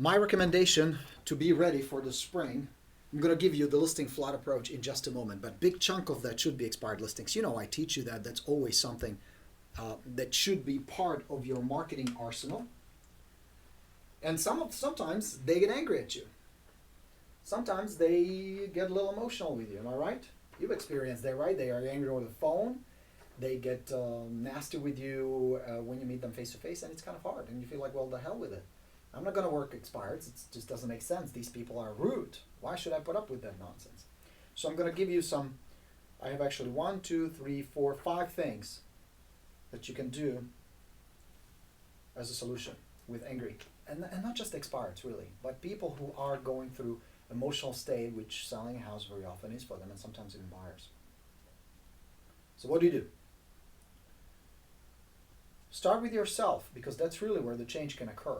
My recommendation to be ready for the spring, I'm going to give you the listing flood approach in just a moment, but big chunk of that should be expired listings. You know, I teach you that. That's always something that should be part of your marketing arsenal. And sometimes they get angry at you. Sometimes they get a little emotional with you. Am I right? You've experienced that, right? They are angry over the phone. They get nasty with you when you meet them face to face, and it's kind of hard. And you feel like, well, the hell with it. I'm not going to work expireds. It just doesn't make sense. These people are rude. Why should I put up with that nonsense? So I'm going to give you some. I have actually 1, 2, 3, 4, 5 things that you can do as a solution with angry. And not just expireds, really, but people who are going through emotional state, which selling a house very often is for them, and sometimes even buyers. So what do? Start with yourself, because that's really where the change can occur.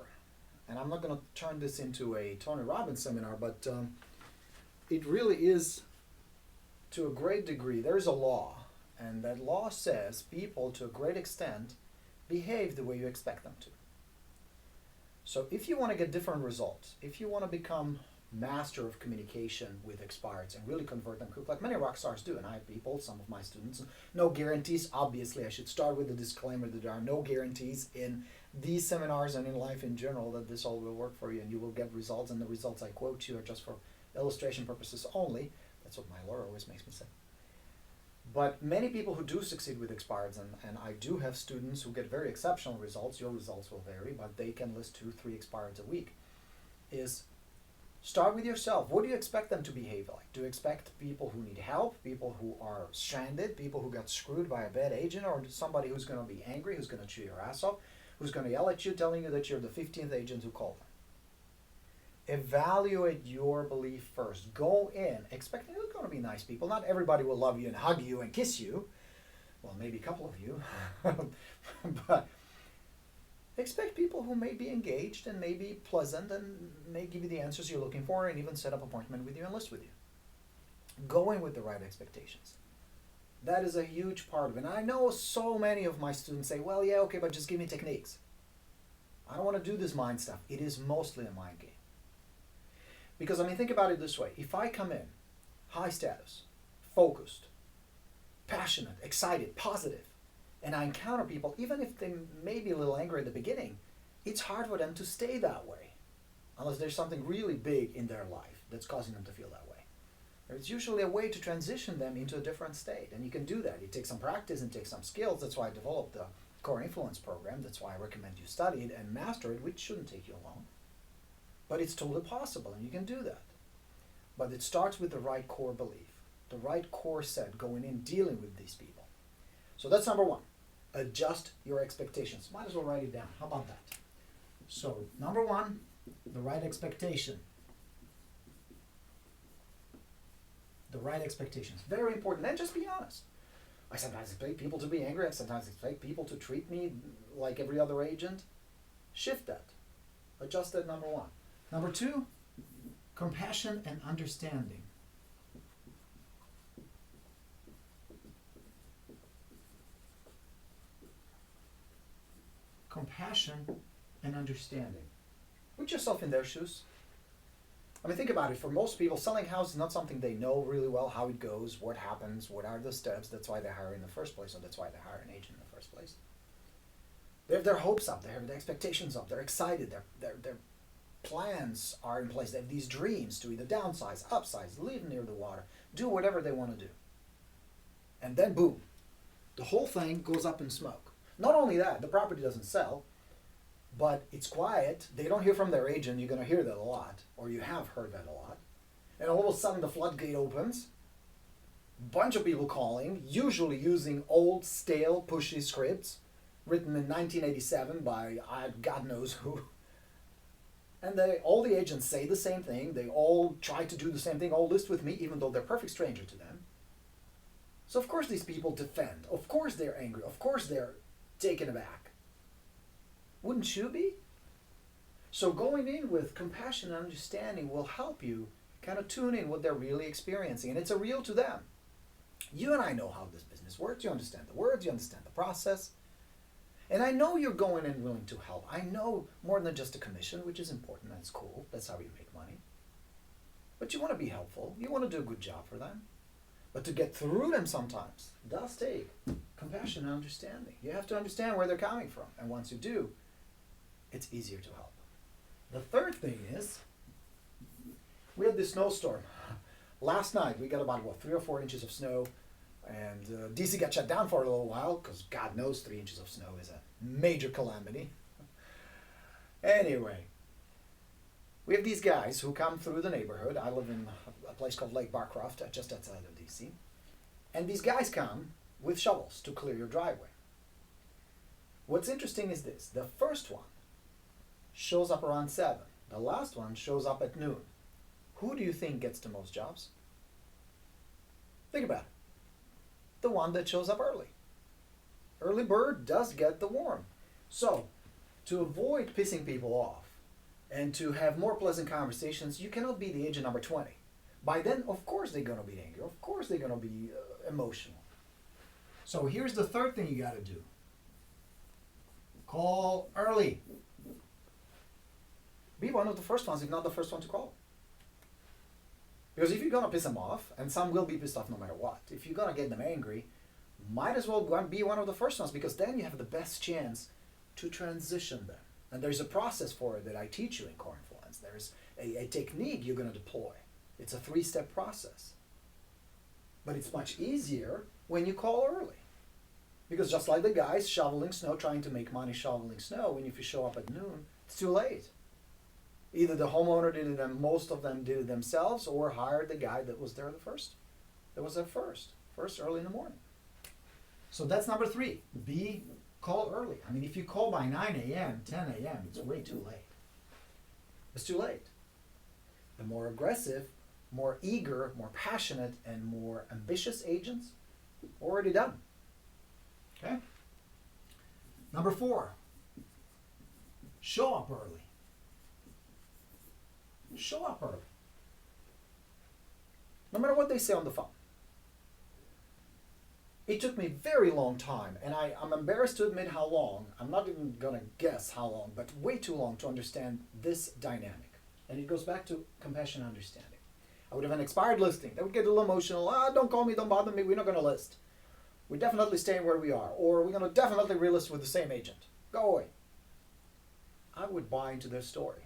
And I'm not going to turn this into a Tony Robbins seminar, but it really is, to a great degree, there's a law, and that law says people, to a great extent, behave the way you expect them to. So if you want to get different results, if you want to become master of communication with expireds and really convert them quick, like many rock stars do, and I have people, some of my students, no guarantees. Obviously, I should start with the disclaimer that there are no guarantees in these seminars and in life in general that this all will work for you and you will get results, and the results I quote you are just for illustration purposes only. That's what my lawyer always makes me say. But many people who do succeed with expireds, and I do have students who get very exceptional results, your results will vary, but they can list 2, 3 expireds a week, is start with yourself. What do you expect them to behave like? Do you expect people who need help, people who are stranded, people who got screwed by a bad agent, or somebody who's going to be angry, who's going to chew your ass off, who's going to yell at you, telling you that you're the 15th agent who called them? Evaluate your belief first. Go in expecting they're going to be nice people. Not everybody will love you and hug you and kiss you. Well, maybe a couple of you. But expect people who may be engaged and may be pleasant and may give you the answers you're looking for and even set up an appointment with you and list with you. Go in with the right expectations. That is a huge part of it. And I know so many of my students say, well, yeah, okay, but just give me techniques. I don't want to do this mind stuff. It is mostly a mind game. Because, I mean, think about it this way. If I come in high status, focused, passionate, excited, positive, and I encounter people, even if they may be a little angry at the beginning, it's hard for them to stay that way unless there's something really big in their life that's causing them to feel that way. There's usually a way to transition them into a different state, and you can do that. It takes some practice and takes some skills. That's why I developed the Core Influence program. That's why I recommend you study it and master it, which shouldn't take you long. But it's totally possible, and you can do that. But it starts with the right core belief, the right core set going in, dealing with these people. So that's number 1. Adjust your expectations. Might as well write it down. How about that? So, number 1, the right expectation. The right expectations. Very important. And just be honest. I sometimes expect people to be angry. I sometimes expect people to treat me like every other agent. Shift that. Adjust that, number 1. Number 2, compassion and understanding. Compassion and understanding. Put yourself in their shoes. I mean, think about it. For most people, selling houses is not something they know really well, how it goes, what happens, what are the steps. That's why they hire in the first place, or that's why they hire an agent in the first place. They have their hopes up, they have their expectations up, they're excited, their plans are in place. They have these dreams to either downsize, upsize, live near the water, do whatever they want to do. And then boom, the whole thing goes up in smoke. Not only that, the property doesn't sell, but it's quiet. They don't hear from their agent. You're going to hear that a lot, or you have heard that a lot. And all of a sudden the floodgate opens. Bunch of people calling, usually using old, stale, pushy scripts written in 1987 by God knows who. And all the agents say the same thing. They all try to do the same thing, all list with me, even though they're a perfect stranger to them. So of course these people defend. Of course they're angry. Of course they're taken aback. Wouldn't you be? So going in with compassion and understanding will help you kind of tune in what they're really experiencing. And it's a real to them. You and I know how this business works. You understand the words. You understand the process. And I know you're going in willing to help. I know more than just a commission, which is important. That's cool. That's how you make money. But you want to be helpful. You want to do a good job for them. But to get through them sometimes does take compassion and understanding. You have to understand where they're coming from. And once you do, it's easier to help. The third thing is, we had this snowstorm. Last night, we got about, 3 or 4 inches of snow. And DC got shut down for a little while because God knows 3 inches of snow is a major calamity. Anyway, we have these guys who come through the neighborhood. I live in a place called Lake Barcroft, just outside of DC. And these guys come with shovels to clear your driveway. What's interesting is this. The first one shows up around 7. The last one shows up at noon. Who do you think gets the most jobs? Think about it. The one that shows up early. Early bird does get the worm. So, to avoid pissing people off and to have more pleasant conversations, you cannot be the agent number 20. By then, of course they're going to be angry. Of course they're going to be emotional. So here's the third thing you got to do. Call early. Be one of the first ones, if not the first one to call. Because if you're going to piss them off, and some will be pissed off no matter what, if you're going to get them angry, might as well be one of the first ones, because then you have the best chance to transition them. And there's a process for it that I teach you in Core Influence. There's a technique you're going to deploy. It's a 3-step process. But it's much easier when you call early. Because just like the guys shoveling snow, trying to make money shoveling snow, and if you show up at noon, it's too late. Either the homeowner did it, and most of them did it themselves, or hired the guy that was there the first. That was there first early in the morning. So that's number 3. Call early. I mean, if you call by 9 a.m., 10 a.m., it's way too late. It's too late. The more aggressive, more eager, more passionate, and more ambitious agents, already done. Okay? Number 4, show up early. Show up early. No matter what they say on the phone. It took me a very long time, and I'm embarrassed to admit how long. I'm not even going to guess how long, but way too long to understand this dynamic. And it goes back to compassion and understanding. I would have an expired listing. They would get a little emotional. Don't call me, don't bother me, we're not going to list. We're definitely staying where we are, or we're going to definitely relist with the same agent. Go away. I would buy into their story.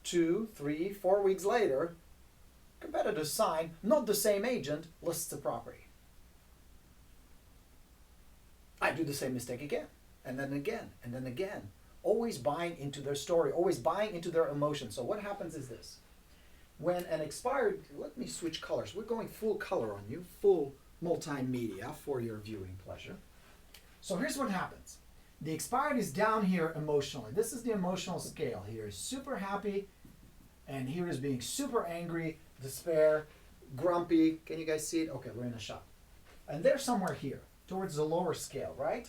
2, 3, 4 weeks later, competitors sign, not the same agent, lists the property. I do the same mistake again, and then again, and then again. Always buying into their story, always buying into their emotion. So what happens is this. When an expired, let me switch colors. We're going full color on you, full multimedia for your viewing pleasure. So here's what happens. The expired is down here emotionally. This is the emotional scale. Here is super happy, and here is being super angry, despair, grumpy. Can you guys see it? Okay, we're in a shot. And they're somewhere here, towards the lower scale, right?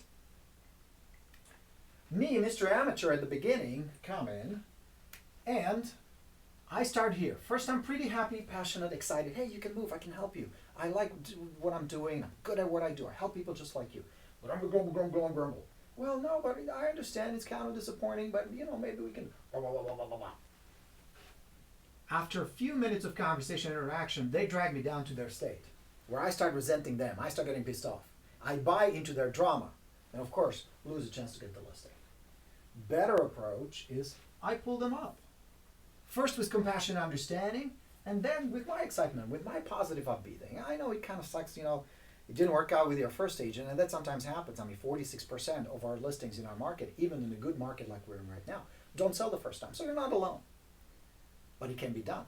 Me, Mr. Amateur at the beginning, come in, and I start here. First, I'm pretty happy, passionate, excited. Hey, you can move, I can help you. I like what I'm doing, I'm good at what I do. I help people just like you. But I'm grumble. Well, no, but I understand it's kind of disappointing, but maybe we can blah, blah, blah, blah, blah, blah. After a few minutes of conversation and interaction, they drag me down to their state, where I start resenting them. I start getting pissed off. I buy into their drama, and of course, lose a chance to get the listing. Better approach is I pull them up. First with compassion and understanding, and then with my excitement, with my positive upbeat thing. I know it kind of sucks, it didn't work out with your first agent, and that sometimes happens. I mean, 46% of our listings in our market, even in a good market like we're in right now, don't sell the first time. So you're not alone. But it can be done.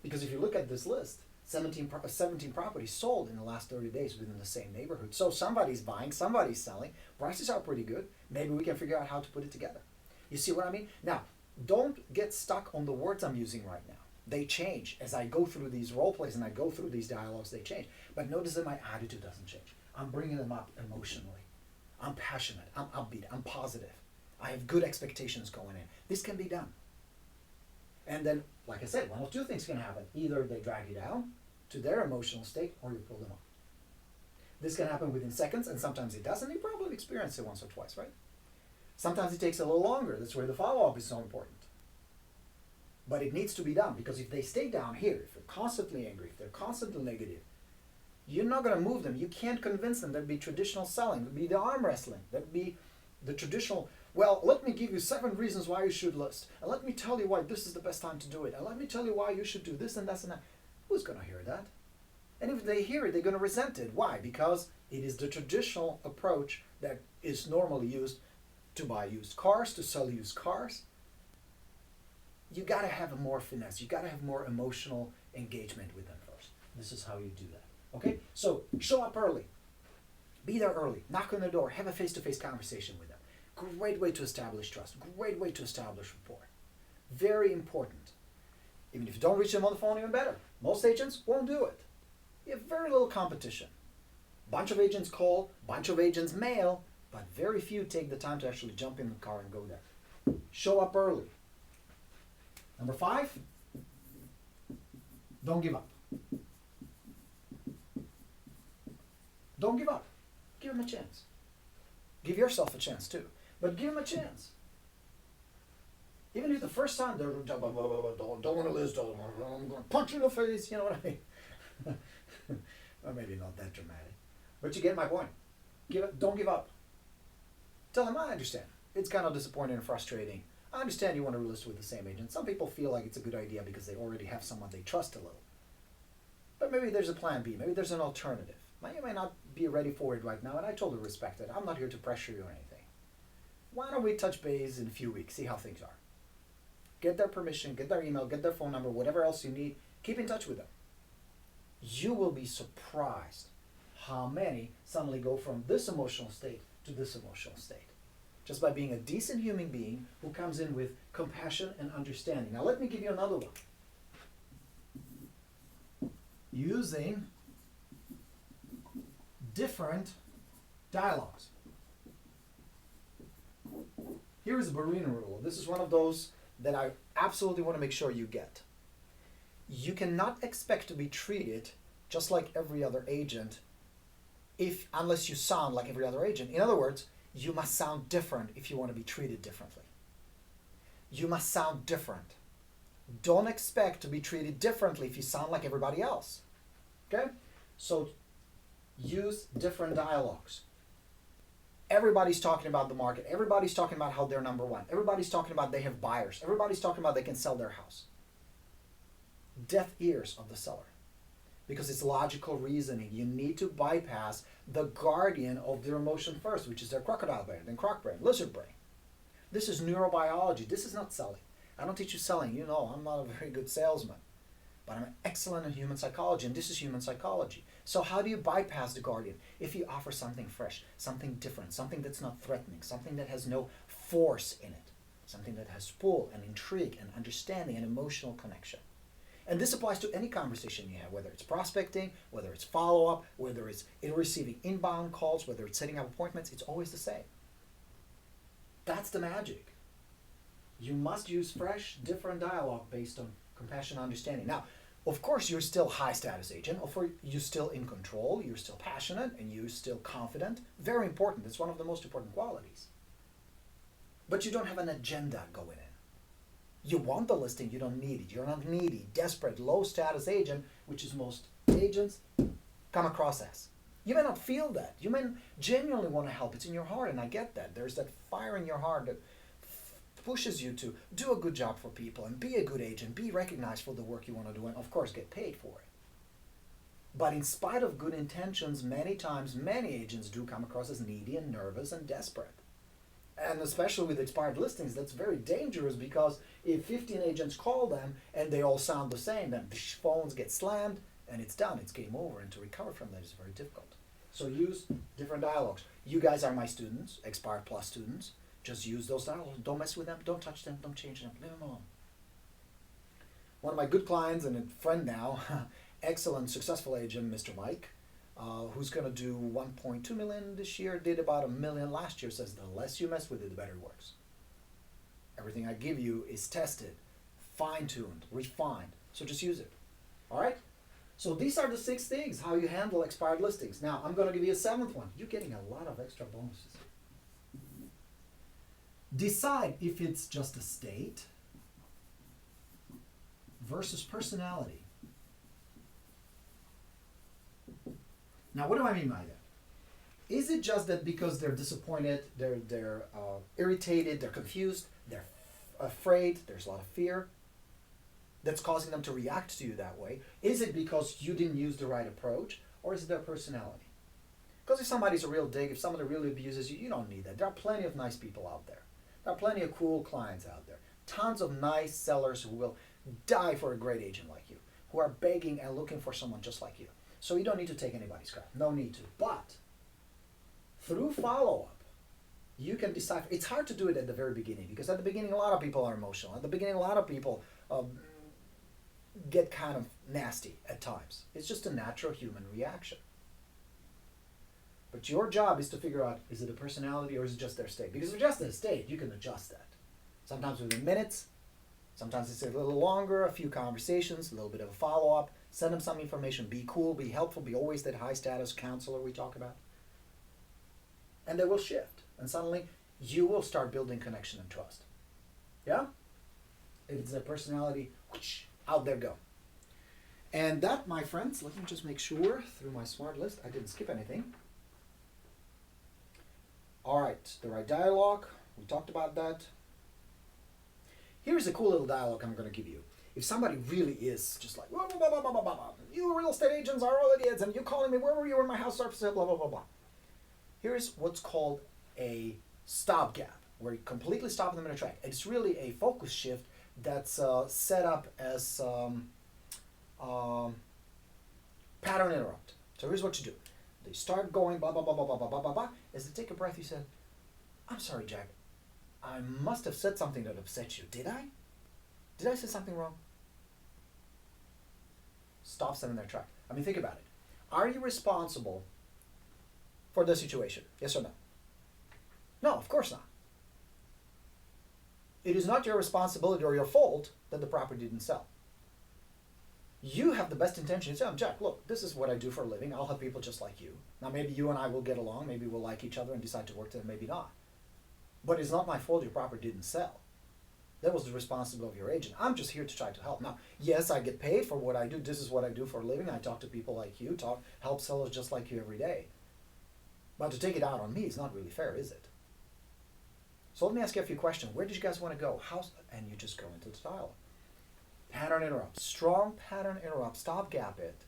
Because if you look at this list, 17 properties sold in the last 30 days within the same neighborhood. So somebody's buying, somebody's selling. Prices are pretty good. Maybe we can figure out how to put it together. You see what I mean? Now, don't get stuck on the words I'm using right now. They change. As I go through these role plays and I go through these dialogues, they change. But notice that my attitude doesn't change. I'm bringing them up emotionally. I'm passionate. I'm upbeat. I'm positive. I have good expectations going in. This can be done. And then, like I said, one of two things can happen. Either they drag you down to their emotional state, or you pull them up. This can happen within seconds, and sometimes it doesn't. You probably experienced it once or twice, right? Sometimes it takes a little longer. That's where the follow-up is so important. But it needs to be done, because if they stay down here, if they're constantly angry, if they're constantly negative, you're not going to move them. You can't convince them. That'd be traditional selling. That'd be the arm wrestling. That'd be the traditional, well, let me give you 7 reasons why you should list. And let me tell you why this is the best time to do it. And let me tell you why you should do this and that and that. Who's going to hear that? And if they hear it, they're going to resent it. Why? Because it is the traditional approach that is normally used to buy used cars, to sell used cars. You got to have more finesse. You got to have more emotional engagement with them first. This is how you do that. Okay? So show up early. Be there early. Knock on the door. Have a face-to-face conversation with them. Great way to establish trust. Great way to establish rapport. Very important. Even if you don't reach them on the phone, even better. Most agents won't do it. You have very little competition. Bunch of agents call, bunch of agents mail, but very few take the time to actually jump in the car and go there. Show up early. Number 5, don't give up. Don't give up. Give them a chance. Give yourself a chance too, but give them a chance. Even if the first time they're don't want to list, I'm going to punch you in the face, you know what I mean? Well, maybe not that dramatic, but you get my point. Don't give up. Tell them, I understand. It's kind of disappointing and frustrating. I understand you want to list with the same agent. Some people feel like it's a good idea because they already have someone they trust a little. But maybe there's a plan B. Maybe there's an alternative. You may not be ready for it right now, and I totally respect it. I'm not here to pressure you or anything. Why don't we touch base in a few weeks, see how things are. Get their permission, get their email, get their phone number, whatever else you need. Keep in touch with them. You will be surprised how many suddenly go from this emotional state to this emotional state. Just by being a decent human being who comes in with compassion and understanding. Now let me give you another one. Using different dialogues. Here is the Borino rule. This is one of those that I absolutely want to make sure you get. You cannot expect to be treated just like every other agent unless you sound like every other agent. In other words, you must sound different if you want to be treated differently. You must sound different. Don't expect to be treated differently if you sound like everybody else. Okay? So use different dialogues. Everybody's talking about the market. Everybody's talking about how they're number one. Everybody's talking about they have buyers. Everybody's talking about they can sell their house. Deaf ears of the seller. Because it's logical reasoning. You need to bypass the guardian of their emotion first, which is their crocodile brain, then croc brain, lizard brain. This is neurobiology. This is not selling. I don't teach you selling. You know, I'm not a very good salesman. But I'm excellent in human psychology, and this is human psychology. So how do you bypass the guardian? If you offer something fresh, something different, something that's not threatening, something that has no force in it, something that has pull and intrigue and understanding and emotional connection. And this applies to any conversation you have, whether it's prospecting, whether it's follow-up, whether it's receiving inbound calls, whether it's setting up appointments, it's always the same. That's the magic. You must use fresh, different dialogue based on compassion and understanding. Now, of course, you're still high status agent. Of course, you're still in control. You're still passionate and you're still confident. Very important. It's one of the most important qualities. But you don't have an agenda going in. You want the listing. You don't need it. You're not needy, desperate, low status agent, which is most agents come across as. You may not feel that. You may genuinely want to help. It's in your heart, and I get that. There's that fire in your heart that pushes you to do a good job for people and be a good agent, be recognized for the work you want to do, and of course get paid for it. But in spite of good intentions, many times, many agents do come across as needy and nervous and desperate. And especially with expired listings, that's very dangerous, because if 15 agents call them and they all sound the same, then phones get slammed and it's done. It's game over, and to recover from that is very difficult. So use different dialogues. You guys are my students, Expired Plus students. Just use those dialogues. Don't mess with them. Don't touch them. Don't change them. Leave them alone. One of my good clients and a friend now, excellent, successful agent, Mr. Mike, who's going to do 1.2 million this year, did about $1 million last year, says the less you mess with it, the better it works. Everything I give you is tested, fine-tuned, refined. So just use it. All right? So these are the 6 things how you handle expired listings. Now I'm going to give you a 7th one. You're getting a lot of extra bonuses. Decide if it's just a state versus personality. Now, what do I mean by that? Is it just that because they're disappointed, they're irritated, they're confused, they're afraid, there's a lot of fear that's causing them to react to you that way? Is it because you didn't use the right approach, or is it their personality? Because if somebody's a real dick, if somebody really abuses you, you don't need that. There are plenty of nice people out there. There are plenty of cool clients out there. Tons of nice sellers who will die for a great agent like you, who are begging and looking for someone just like you. So you don't need to take anybody's crap. No need to. But through follow-up, you can decide. It's hard to do it at the very beginning, because at the beginning a lot of people are emotional. At the beginning a lot of people get kind of nasty at times. It's just a natural human reaction. But your job is to figure out, is it a personality or is it just their state? Because if it's just their state, you can adjust that. Sometimes within minutes, sometimes it's a little longer, a few conversations, a little bit of a follow-up, send them some information, be cool, be helpful, be always that high-status counselor we talk about. And they will shift. And suddenly, you will start building connection and trust. Yeah? If it's their personality, whoosh, out there go. And that, my friends, let me just make sure through my smart list I didn't skip anything. All right, the right dialogue, we talked about that. Here's a cool little dialogue I'm going to give you. If somebody really is just like, blah, blah, blah, blah, blah, blah, blah. You real estate agents are all idiots, and you calling me, where were you when my house started for sale, blah, blah, blah, blah. Here's what's called a stopgap, where you completely stop them in a track. It's really a focus shift that's set up as pattern interrupt. So here's what you do. They start going blah, blah, blah, blah, blah, blah, blah, blah, blah. As they take a breath, you said, I'm sorry, Jack. I must have said something that upset you. Did I? Did I say something wrong? Stops them in their track. I mean, think about it. Are you responsible for the situation? Yes or no? No, of course not. It is not your responsibility or your fault that the property didn't sell. You have the best intention. You say, Jack, look, this is what I do for a living. I'll help people just like you. Now, maybe you and I will get along. Maybe we'll like each other and decide to work together. Maybe not. But it's not my fault your property didn't sell. That was the responsibility of your agent. I'm just here to try to help. Now, yes, I get paid for what I do. This is what I do for a living. I talk to people like you, help sellers just like you every day. But to take it out on me is not really fair, is it? So let me ask you a few questions. Where did you guys want to go? And you just go into the dialogue. Pattern interrupt. Strong pattern interrupt. Stopgap it.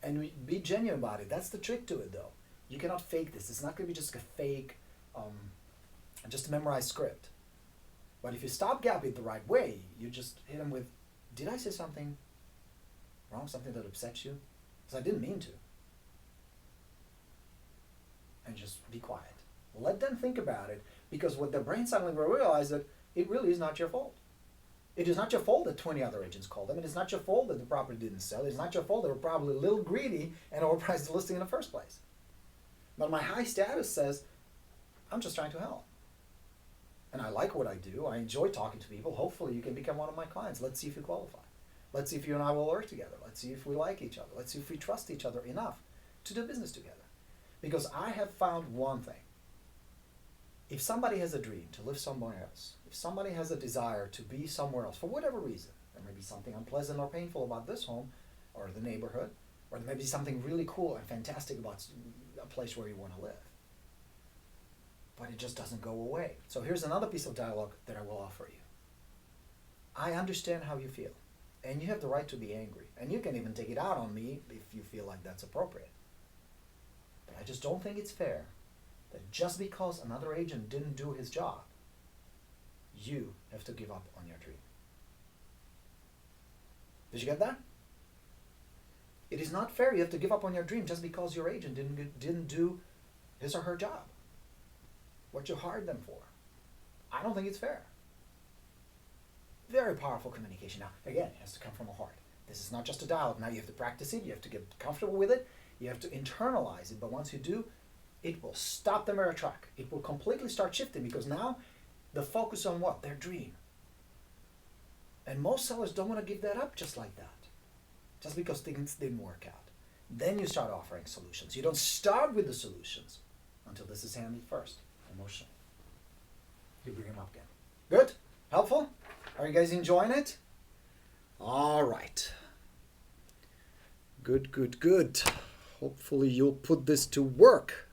And be genuine about it. That's the trick to it, though. You cannot fake this. It's not going to be just a fake, just a memorized script. But if you stopgap it the right way, you just hit them with, did I say something wrong? Something that upsets you? Because I didn't mean to. And just be quiet. Let them think about it, because what their brain suddenly will realize that it really is not your fault. It is not your fault that 20 other agents called them. It is not your fault that the property didn't sell. It is not your fault they were probably a little greedy and overpriced the listing in the first place. But my high status says, I'm just trying to help. And I like what I do. I enjoy talking to people. Hopefully you can become one of my clients. Let's see if you qualify. Let's see if you and I will work together. Let's see if we like each other. Let's see if we trust each other enough to do business together. Because I have found one thing. If somebody has a dream to live somewhere else, if somebody has a desire to be somewhere else for whatever reason, there may be something unpleasant or painful about this home or the neighborhood, or there may be something really cool and fantastic about a place where you want to live. But it just doesn't go away. So here's another piece of dialogue that I will offer you. I understand how you feel, and you have the right to be angry, and you can even take it out on me if you feel like that's appropriate. But I just don't think it's fair that just because another agent didn't do his job, you have to give up on your dream. Did you get that? It is not fair you have to give up on your dream just because your agent didn't do his or her job, what you hired them for. I don't think it's fair. Very powerful communication. Now, again, it has to come from a heart. This is not just a dialogue. Now you have to practice it. You have to get comfortable with it. You have to internalize it. But once you do, it will stop them in their track. It will completely start shifting, because now the focus on what? Their dream. And most sellers don't want to give that up just like that. just because things didn't work out. Then you start offering solutions. You don't start with the solutions until this is handled first, emotionally. You bring them up again. Good? Helpful? Are you guys enjoying it? All right. Good, good, good. Hopefully you'll put this to work.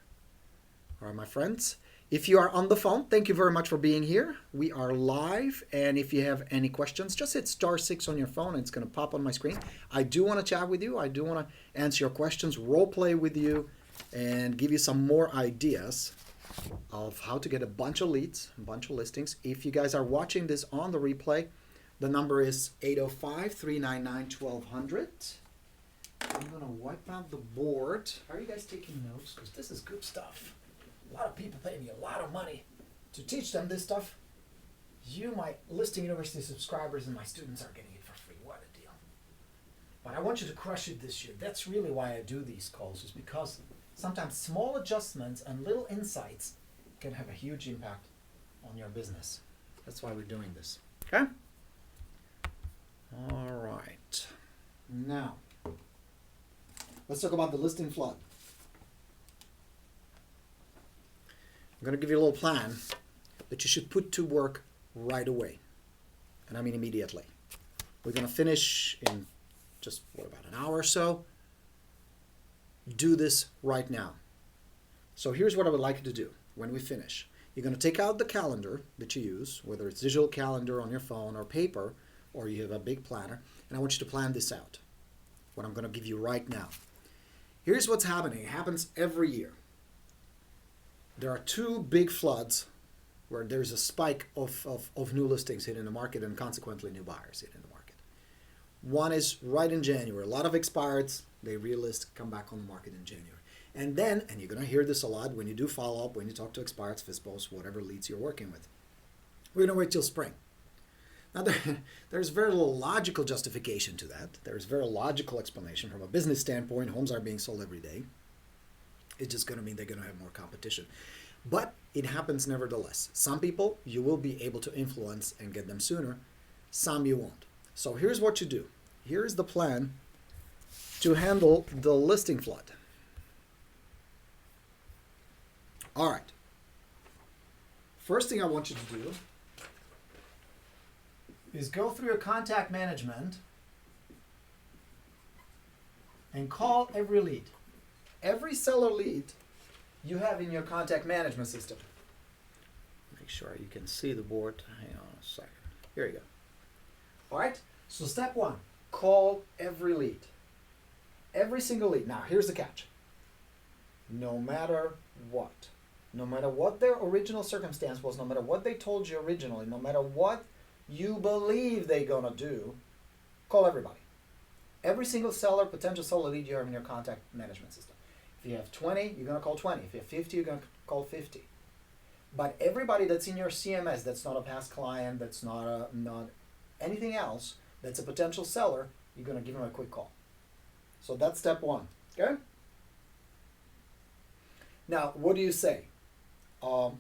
All right, my friends. If you are on the phone, thank you very much for being here. We are live, and if you have any questions, just hit *6 on your phone. It's going to pop on my screen. I do want to chat with you. I do want to answer your questions, role play with you, and give you some more ideas of how to get a bunch of leads, a bunch of listings. If you guys are watching this on the replay, the number is 805-399-1200. I'm going to wipe out the board. Are you guys taking notes? Because this is good stuff. A lot of people pay me a lot of money to teach them this stuff. You, my Listing University subscribers, and my students are getting it for free. What a deal. But I want you to crush it this year. That's really why I do these calls, is because sometimes small adjustments and little insights can have a huge impact on your business. That's why we're doing this. Okay? All right. Now, let's talk about the listing flood. I'm going to give you a little plan that you should put to work right away. And I mean immediately. We're going to finish in just, about an hour or so. Do this right now. So here's what I would like you to do when we finish. You're going to take out the calendar that you use, whether it's digital calendar on your phone or paper, or you have a big planner, and I want you to plan this out, what I'm going to give you right now. Here's what's happening. It happens every year. There are two big floods where there's a spike of new listings hitting the market and consequently new buyers hitting the market. One is right in January. A lot of expireds, they relist, come back on the market in January. And then, and you're going to hear this a lot when you do follow up, when you talk to expireds, FISBOs, whatever leads you're working with. We're going to wait till spring. Now, there's very little logical justification to that. There's very logical explanation. From a business standpoint, homes are being sold every day. It's just going to mean they're going to have more competition. But it happens nevertheless. Some people you will be able to influence and get them sooner. Some you won't. So here's what you do. Here's the plan to handle the listing flood. All right. First thing I want you to do is go through your contact management and call every lead. Every seller lead you have in your contact management system. Make sure you can see the board. Hang on a second. Here you go. All right. So step one, call every lead. Every single lead. Now, here's the catch. No matter what their original circumstance was, no matter what they told you originally, no matter what you believe they're going to do, call everybody. Every single seller, potential seller lead you have in your contact management system. If you have 20, you're going to call 20. If you have 50, you're going to call 50. But everybody that's in your CMS, that's not a past client, that's not anything else, that's a potential seller, you're going to give them a quick call. So that's step one. Okay? Now, what do you say? A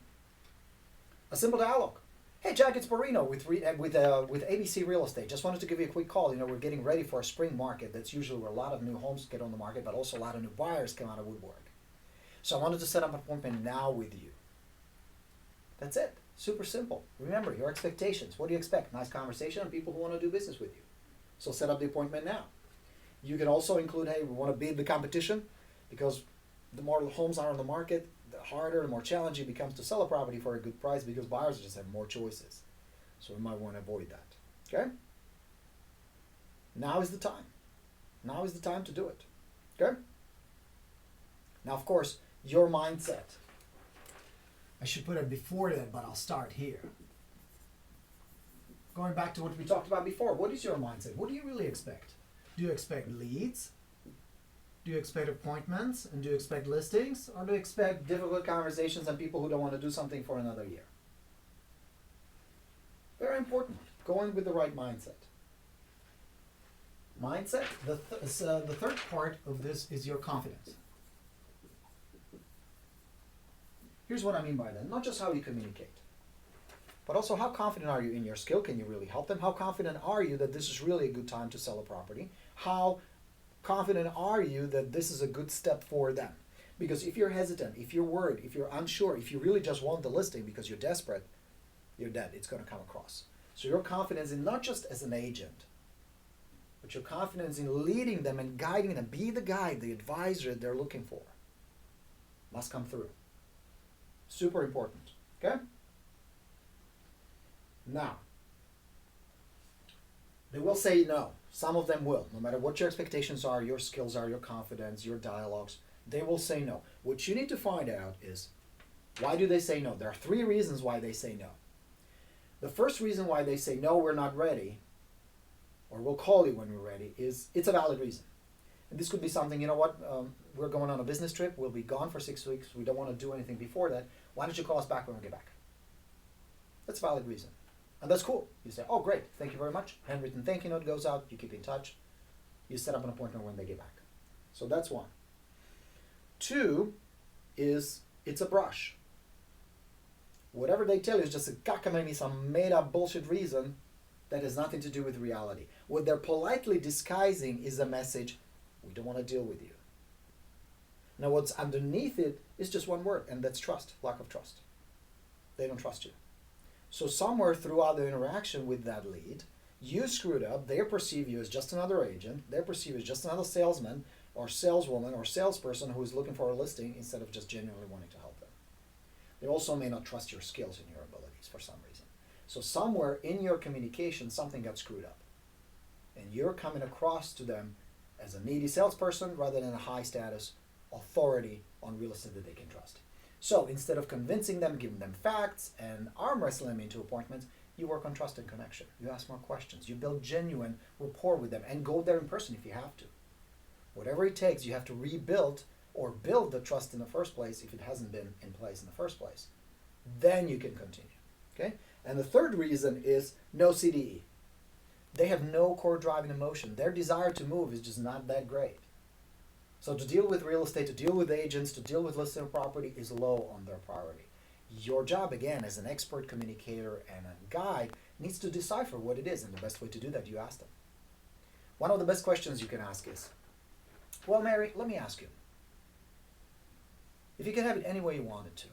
simple dialogue. Hey, Jack, it's Borino with ABC Real Estate. Just wanted to give you a quick call. You know, we're getting ready for a spring market. That's usually where a lot of new homes get on the market, but also a lot of new buyers come out of woodwork. So I wanted to set up an appointment now with you. That's it. Super simple. Remember, your expectations. What do you expect? Nice conversation and people who want to do business with you. So set up the appointment now. You can also include, hey, we want to beat the competition, because the more homes are on the market, the harder, the more challenging it becomes to sell a property for a good price, because buyers just have more choices. So we might want to avoid that. Okay? Now is the time. Now is the time to do it. Okay? Now, of course, your mindset. I should put it before that, but I'll start here. Going back to what we talked about before, what is your mindset? What do you really expect? Do you expect leads? Do you expect appointments? And do you expect listings? Or do you expect difficult conversations and people who don't want to do something for another year? Very important. Go in with the right mindset. Mindset. The third part of this is your confidence. Here's what I mean by that. Not just how you communicate, but also how confident are you in your skill? Can you really help them? How confident are you that this is really a good time to sell a property? How confident are you that this is a good step for them? Because if you're hesitant, if you're worried, if you're unsure, if you really just want the listing because you're desperate, you're dead. It's going to come across. So your confidence in not just as an agent, but your confidence in leading them and guiding them, be the guide, the advisor they're looking for, must come through. Super important. Okay? Now, they will say no. Some of them will. No matter what your expectations are, your skills are, your confidence, your dialogues, they will say no. What you need to find out is, why do they say no? There are 3 reasons why they say no. The first reason why they say no, we're not ready, or we'll call you when we're ready, is it's a valid reason. And this could be something, you know what, we're going on a business trip, we'll be gone for 6 weeks, we don't want to do anything before that, why don't you call us back when we get back? That's a valid reason. And that's cool. You say, oh great, thank you very much. Handwritten thank you note goes out, you keep in touch, you set up an appointment when they get back. So that's 1. 2 is, it's a brush. Whatever they tell you is just a cockamamie, some made up bullshit reason that has nothing to do with reality. What they're politely disguising is a message, we don't want to deal with you. Now what's underneath it is just one word, and that's trust, lack of trust. They don't trust you. So somewhere throughout the interaction with that lead, you screwed up, they perceive you as just another agent, they perceive you as just another salesman or saleswoman or salesperson who is looking for a listing instead of just genuinely wanting to help them. They also may not trust your skills and your abilities for some reason. So somewhere in your communication, something got screwed up. And you're coming across to them as a needy salesperson rather than a high status authority on real estate that they can trust. So instead of convincing them, giving them facts, and arm wrestling them into appointments, you work on trust and connection. You ask more questions. You build genuine rapport with them and go there in person if you have to. Whatever it takes, you have to rebuild or build the trust in the first place if it hasn't been in place in the first place. Then you can continue. Okay? And the third reason is no CDE. They have no core driving emotion. Their desire to move is just not that great. So to deal with real estate, to deal with agents, to deal with listing property is low on their priority. Your job, again, as an expert communicator and a guide, needs to decipher what it is, and the best way to do that, you ask them. One of the best questions you can ask is, well, Mary, let me ask you. If you could have it any way you wanted to,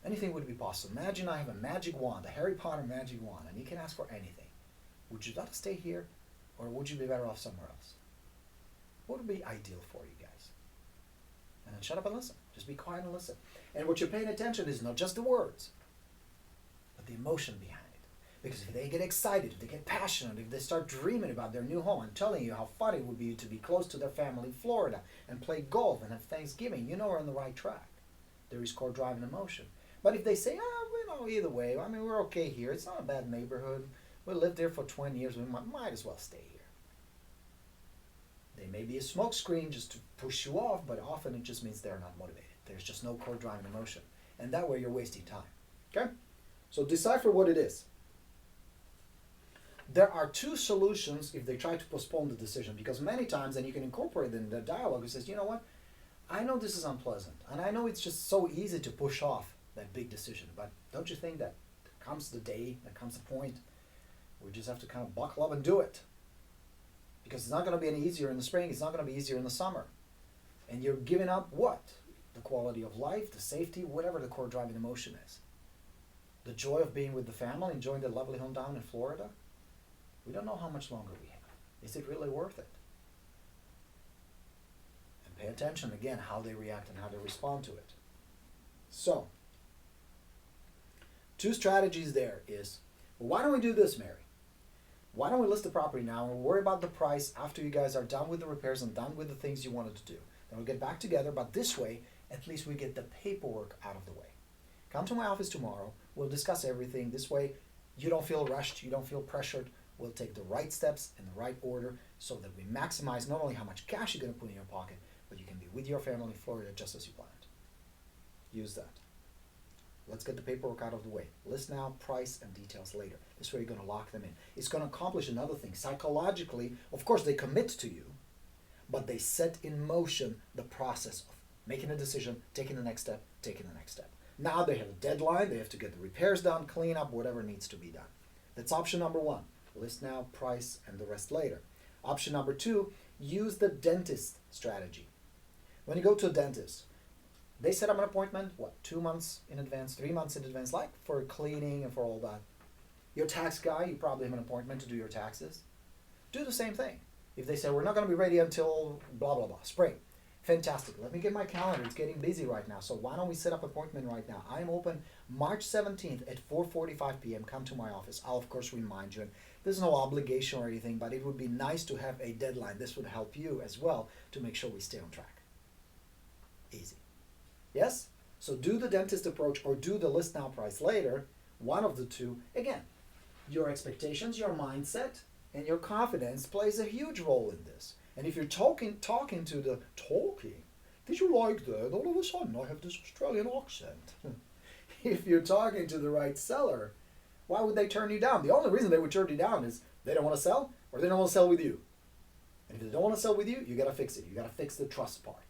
anything would be possible. Imagine I have a magic wand, a Harry Potter magic wand, and you can ask for anything. Would you like to stay here, or would you be better off somewhere else? What would be ideal for you guys? And then shut up and listen. Just be quiet and listen. And what you're paying attention is not just the words, but the emotion behind it. Because if they get excited, if they get passionate, if they start dreaming about their new home and telling you how fun it would be to be close to their family in Florida and play golf and have Thanksgiving, you know we're on the right track. There is core driving emotion. But if they say, either way, I mean, we're okay here. It's not a bad neighborhood. We lived there for 20 years. We might as well stay here. They may be a smokescreen just to push you off, but often it just means they're not motivated. There's just no core driving emotion. And that way you're wasting time. Okay? So decipher what it is. There are 2 solutions if they try to postpone the decision, because many times, and you can incorporate in the dialogue, it says, you know what, I know this is unpleasant, and I know it's just so easy to push off that big decision, but don't you think that there comes the day, there comes a point, we just have to kind of buckle up and do it? Because it's not going to be any easier in the spring, it's not going to be easier in the summer. And you're giving up what? The quality of life, the safety, whatever the core driving emotion is. The joy of being with the family, enjoying the lovely home down in Florida. We don't know how much longer we have. Is it really worth it? And pay attention, again, how they react and how they respond to it. So, 2 strategies there is, well, why don't we do this, Mary? Why don't we list the property now and we'll worry about the price after you guys are done with the repairs and done with the things you wanted to do. Then we'll get back together, but this way, at least we get the paperwork out of the way. Come to my office tomorrow. We'll discuss everything. This way, you don't feel rushed. You don't feel pressured. We'll take the right steps in the right order so that we maximize not only how much cash you're going to put in your pocket, but you can be with your family in Florida just as you planned. Use that. Let's get the paperwork out of the way. List now, price, and details later. This way you're going to lock them in. It's going to accomplish another thing. Psychologically, of course, they commit to you, but they set in motion the process of making a decision, taking the next step, taking the next step. Now they have a deadline. They have to get the repairs done, clean up, whatever needs to be done. That's option number 1. List now, price, and the rest later. Option number 2, use the dentist strategy. When you go to a dentist, they set up an appointment, 2 months in advance, 3 months in advance, like for cleaning and for all that. Your tax guy, you probably have an appointment to do your taxes. Do the same thing. If they say, we're not going to be ready until blah, blah, blah, spring. Fantastic. Let me get my calendar. It's getting busy right now. So why don't we set up an appointment right now? I'm open March 17th at 4:45 p.m. Come to my office. I'll, of course, remind you. And there's no obligation or anything, but it would be nice to have a deadline. This would help you as well to make sure we stay on track. Easy. Yes? So do the dentist approach or do the list now, price later. One of the two. Again, your expectations, your mindset, and your confidence plays a huge role in this. And if you're talking to the did you like that? All of a sudden I have this Australian accent. If you're talking to the right seller, why would they turn you down? The only reason they would turn you down is they don't want to sell or they don't want to sell with you. And if they don't want to sell with you, you got to fix it. You got to fix the trust part.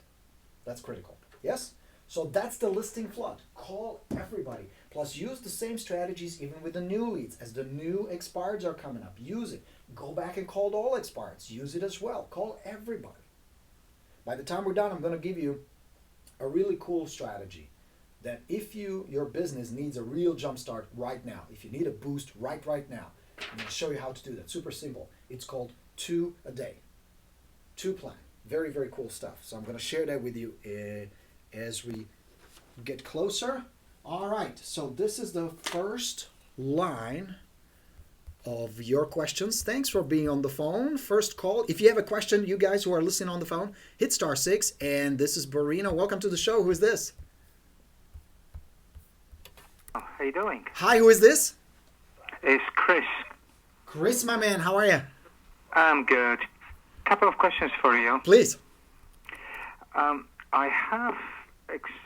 That's critical. Yes? So that's the listing flood. Call everybody. Plus use the same strategies even with the new leads. As the new expireds are coming up, use it. Go back and call all expireds. Use it as well. Call everybody. By the time we're done, I'm going to give you a really cool strategy that if your business needs a real jump start right now, if you need a boost right now, I'm going to show you how to do that. Super simple. It's called 2 a day. 2 plan. Very, very cool stuff. So I'm going to share that with you as we get closer. All right. So this is the first line of your questions. Thanks for being on the phone. First call. If you have a question, you guys who are listening on the phone, hit *6. And this is Borino. Welcome to the show. Who is this? How you doing? Hi, who is this? It's Chris. Chris, my man. How are you? I'm good. Couple of questions for you. Please. I have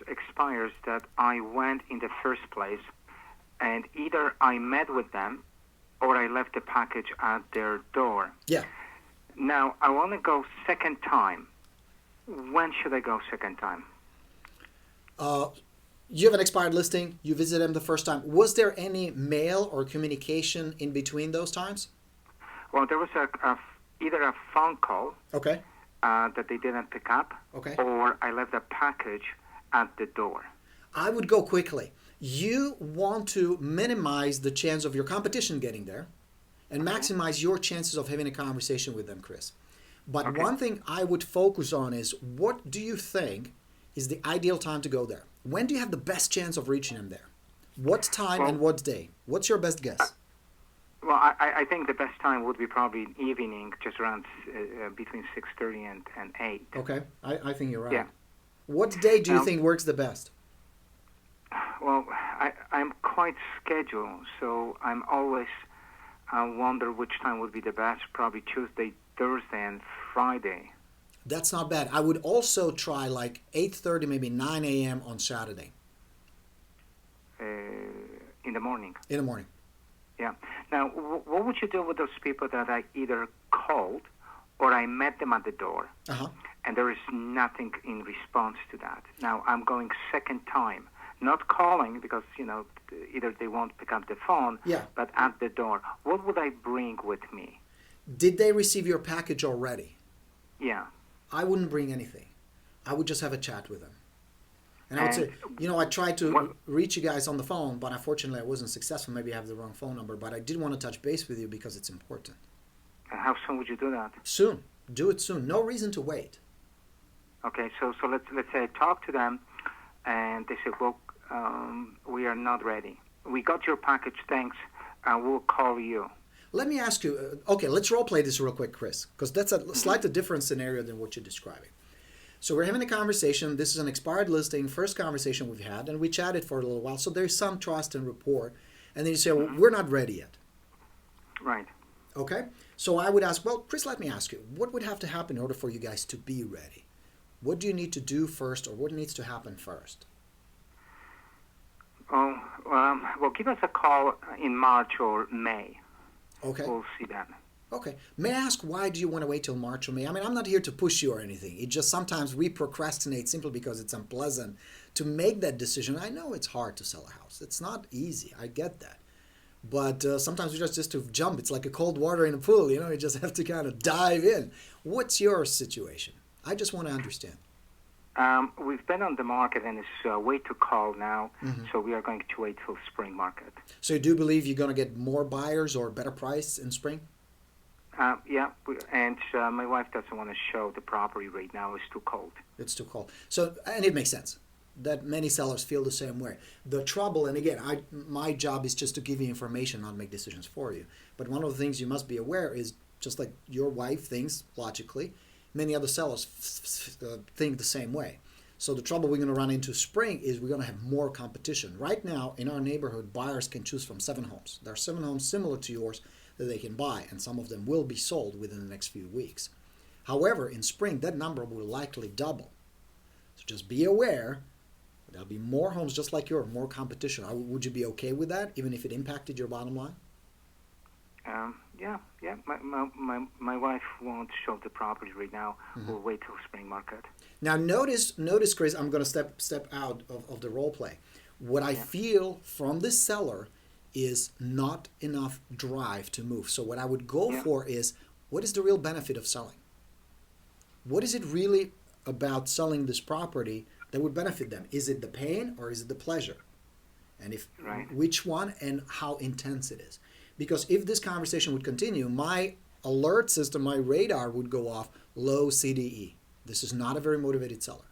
expires that I went in the first place, and either I met with them or I left the package at their door. Yeah. Now, I want to go second time. When should I go second time? You have an expired listing. You visit them the first time. Was there any mail or communication in between those times? Well, there was either a phone call Okay. that they didn't pick up, Okay. or I left a package at the door. I would go quickly. You want to minimize the chance of your competition getting there and maximize your chances of having a conversation with them, Chris. But one thing I would focus on is, what do you think is the ideal time to go there? When do you have the best chance of reaching them there? What time and what day? What's your best guess? Well, I think the best time would be probably evening, just around between 6:30 and 8. Okay, I think you're right. Yeah. What day do you think works the best? Well, I'm quite scheduled, so I'm always wonder which time would be the best. Probably Tuesday, Thursday, and Friday. That's not bad. I would also try like 8:30, maybe 9 a.m. on Saturday. In the morning. In the morning. Yeah. Now, what would you do with those people that I either called or I met them at the door, and there is nothing in response to that? Now, I'm going second time. Not calling because, either they won't pick up the phone, but at the door. What would I bring with me? Did they receive your package already? Yeah. I wouldn't bring anything. I would just have a chat with them. And I would say, I tried to reach you guys on the phone, but unfortunately I wasn't successful. Maybe I have the wrong phone number, but I did want to touch base with you because it's important. How soon would you do that? Soon. Do it soon. No reason to wait. Okay, so let's say I talk to them, and they say, well, we are not ready. We got your package, thanks. We'll call you. Let me ask you, okay, let's role play this real quick, Chris, because that's a slightly different scenario than what you're describing. So we're having a conversation. This is an expired listing, first conversation we've had, and we chatted for a little while. So there's some trust and rapport. And then you say, well, we're not ready yet. Right. Okay. So I would ask, well, Chris, let me ask you, what would have to happen in order for you guys to be ready? What do you need to do first, or what needs to happen first? Oh, well, give us a call in March or May. Okay. We'll see that. Okay. May I ask, why do you want to wait till March or May? I mean, I'm not here to push you or anything. It just sometimes we procrastinate simply because it's unpleasant to make that decision. I know it's hard to sell a house. It's not easy. I get that. But sometimes we just to jump. It's like a cold water in a pool, you know. You just have to kind of dive in. What's your situation? I just want to understand. We've been on the market and it's way too cold now, so we are going to wait till spring market. So you do believe you're going to get more buyers or better price in spring? Yeah, and my wife doesn't want to show the property right now. It's too cold. It's too cold. So, and it makes sense that many sellers feel the same way. The trouble, and again, my job is just to give you information, not make decisions for you. But one of the things you must be aware is, just like your wife thinks logically, many other sellers think the same way. So the trouble we're going to run into spring is we're going to have more competition. Right now, in our neighborhood, buyers can choose from 7 homes. There are 7 homes similar to yours that they can buy, and some of them will be sold within the next few weeks. However, in spring, that number will likely double. So just be aware, there'll be more homes just like yours, more competition. Would you be okay with that, even if it impacted your bottom line? Yeah. My wife won't show the property right now. We'll wait till spring market. Now notice, Chris, I'm going to step out of the role play. What I feel from this seller is not enough drive to move. So what I would go for is, what is the real benefit of selling? What is it really about selling this property that would benefit them? Is it the pain or is it the pleasure? And if which one and how intense it is? Because if this conversation would continue, my alert system, my radar would go off low CDE. This is not a very motivated seller.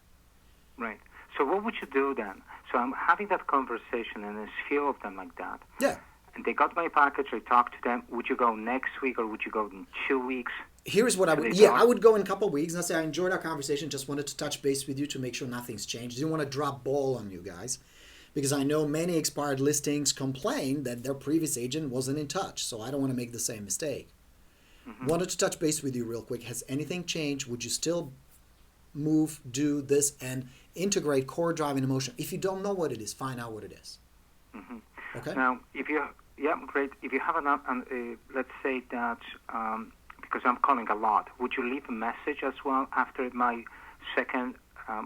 Right. So what would you do then? So I'm having that conversation, and there's few of them like that. Yeah. And they got my package. I talked to them. Would you go next week or would you go in 2 weeks? Here's what I would. Yeah, I would go in a couple of weeks. And I say I enjoyed our conversation. Just wanted to touch base with you to make sure nothing's changed. Didn't want to drop ball on you guys, because I know many expired listings complain that their previous agent wasn't in touch. So I don't want to make the same mistake. Wanted to touch base with you real quick. Has anything changed? Would you still move, do this, and integrate core driving emotion? If you don't know what it is, find out what it is. Okay. Now, great. If you have let's say that, because I'm calling a lot, would you leave a message as well after my second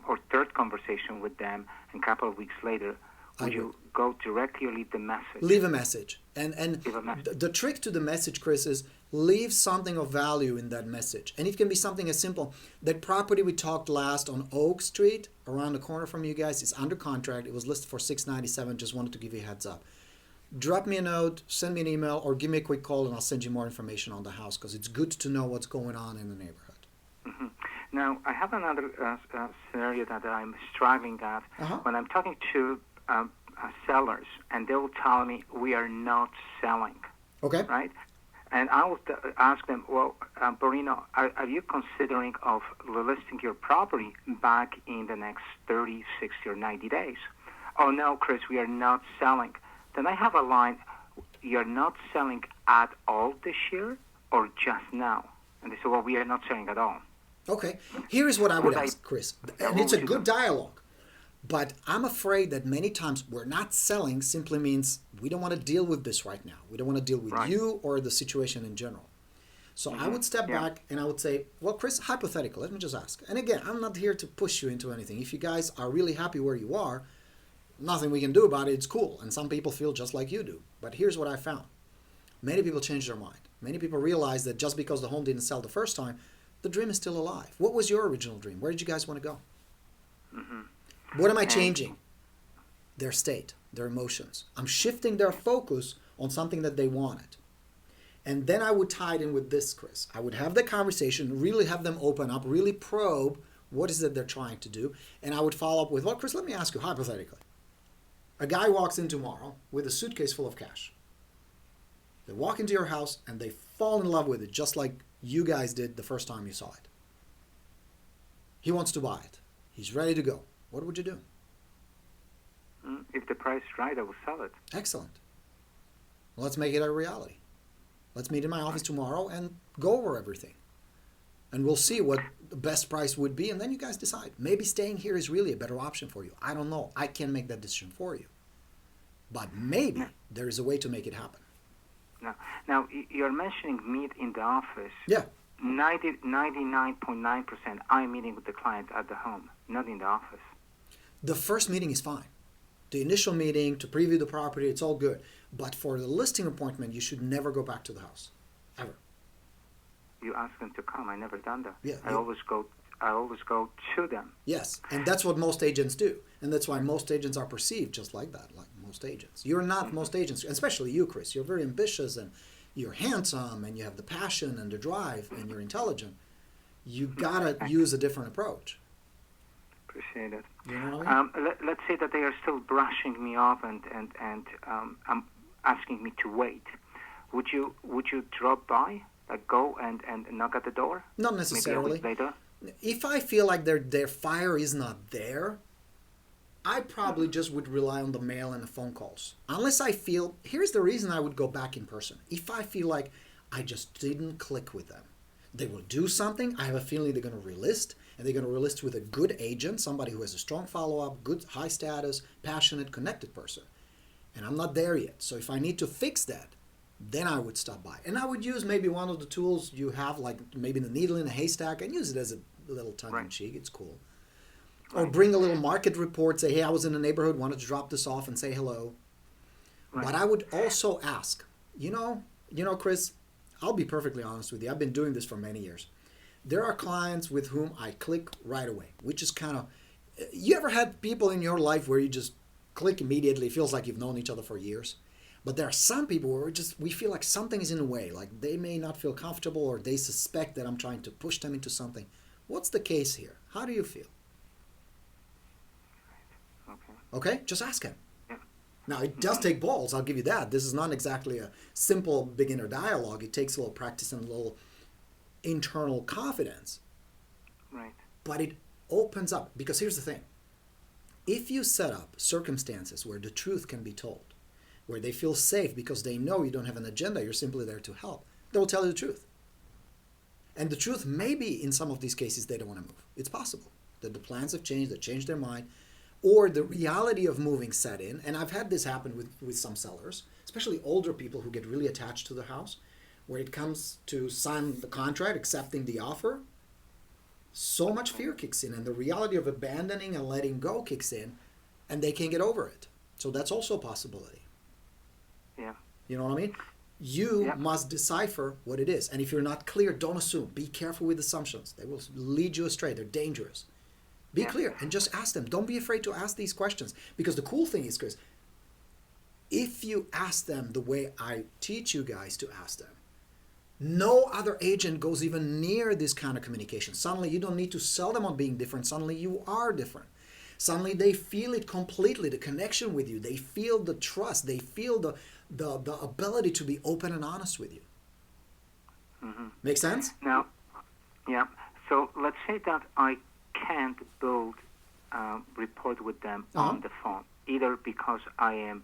or third conversation with them, and a couple of weeks later, would you go directly or leave the message? Leave a message. And leave a message. The trick to the message, Chris, is leave something of value in that message. And it can be something as simple. That property we talked last on Oak Street, around the corner from you guys, is under contract. It was listed for $697. Just wanted to give you a heads up. Drop me a note, send me an email, or give me a quick call, and I'll send you more information on the house, because it's good to know what's going on in the neighborhood. Now, I have another scenario that I'm struggling at. When I'm talking to sellers, and they will tell me we are not selling. Okay. Right? And I will ask them, well, Borino, are you considering of listing your property back in the next 30, 60, or 90 days? Oh, no, Chris, we are not selling. Then I have a line, you're not selling at all this year or just now? And they say, well, we are not selling at all. Okay. Here is what I would ask, Chris. And it's a good dialogue. But I'm afraid that many times we're not selling simply means we don't want to deal with this right now. We don't want to deal with you or the situation in general. So I would step back and I would say, well, Chris, hypothetical, let me just ask. And again, I'm not here to push you into anything. If you guys are really happy where you are, nothing we can do about it. It's cool. And some people feel just like you do. But here's what I found. Many people change their mind. Many people realize that just because the home didn't sell the first time, the dream is still alive. What was your original dream? Where did you guys want to go? What am I changing? Their state, their emotions. I'm shifting their focus on something that they wanted. And then I would tie it in with this, Chris. I would have the conversation, really have them open up, really probe what is it they're trying to do. And I would follow up with, well, Chris, let me ask you, hypothetically. A guy walks in tomorrow with a suitcase full of cash. They walk into your house and they fall in love with it, just like you guys did the first time you saw it. He wants to buy it. He's ready to go. What would you do? If the price is right, I will sell it. Excellent. Well, let's make it a reality. Let's meet in my office tomorrow and go over everything. And we'll see what the best price would be, and then you guys decide. Maybe staying here is really a better option for you. I don't know. I can't make that decision for you. But maybe there is a way to make it happen. Now you're mentioning meet in the office. Yeah. 99.9%, I'm meeting with the client at the home, not in the office. The first meeting is fine. The initial meeting to preview the property, it's all good. But for the listing appointment, you should never go back to the house, ever. You ask them to come. I never done that. Yeah, I always go to them. Yes, and that's what most agents do. And that's why most agents are perceived just like that, like most agents. You're not most agents, especially you, Chris. You're very ambitious and you're handsome and you have the passion and the drive and you're intelligent. You gotta use a different approach. Appreciate it. You know what I mean? Let's say that they are still brushing me off and asking me to wait. Would you drop by, like go and knock at the door? Not necessarily. Maybe a week later? If I feel like their fire is not there, I probably just would rely on the mail and the phone calls. Unless I feel, here's the reason I would go back in person. If I feel like I just didn't click with them. They will do something. I have a feeling they're going to relist, and they're going to relist with a good agent, somebody who has a strong follow-up, good, high status, passionate, connected person. And I'm not there yet. So if I need to fix that, then I would stop by. And I would use maybe one of the tools you have, like maybe the needle in a haystack, and use it as a little tongue-in-cheek. It's cool. Or bring a little market report, say, hey, I was in the neighborhood, wanted to drop this off and say hello. Right. But I would also ask, you know, Chris, I'll be perfectly honest with you. I've been doing this for many years. There are clients with whom I click right away, which is kind of, you ever had people in your life where you just click immediately? It feels like you've known each other for years. But there are some people where we feel like something is in the way, like they may not feel comfortable or they suspect that I'm trying to push them into something. What's the case here? How do you feel? Okay, just ask him. Yeah. Now, it does take balls, I'll give you that. This is not exactly a simple beginner dialogue. It takes a little practice and a little internal confidence. Right. But it opens up, because here's the thing. If you set up circumstances where the truth can be told, where they feel safe because they know you don't have an agenda, you're simply there to help, they'll tell you the truth. And the truth may be, in some of these cases, they don't want to move. It's possible that the plans have changed, they changed their mind, or the reality of moving set in. And I've had this happen with some sellers, especially older people who get really attached to the house, where it comes to sign the contract, accepting the offer, so much fear kicks in, and the reality of abandoning and letting go kicks in, and they can't get over it. So that's also a possibility. Yeah. You know what I mean? You must decipher what it is. And if you're not clear, don't assume. Be careful with assumptions. They will lead you astray. They're dangerous. Be clear and just ask them. Don't be afraid to ask these questions. Because the cool thing is, Chris, if you ask them the way I teach you guys to ask them, no other agent goes even near this kind of communication. Suddenly you don't need to sell them on being different. Suddenly you are different. Suddenly they feel it completely, the connection with you. They feel the trust. They feel the ability to be open and honest with you. Mm-hmm. Make sense? Now, yeah. So let's say that I can't build rapport with them on the phone, either because I am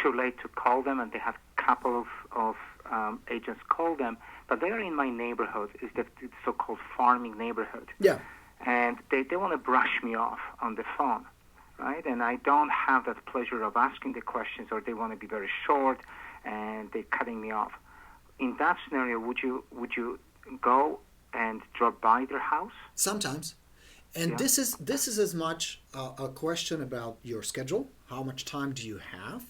too late to call them and they have a couple of agents call them, but they are in my neighborhood. It's the so-called farming neighborhood. Yeah. And they want to brush me off on the phone, right? And I don't have that pleasure of asking the questions, or they want to be very short and they're cutting me off. In that scenario, would you go and drop by their house? Sometimes. And this is as much a question about your schedule. How much time do you have?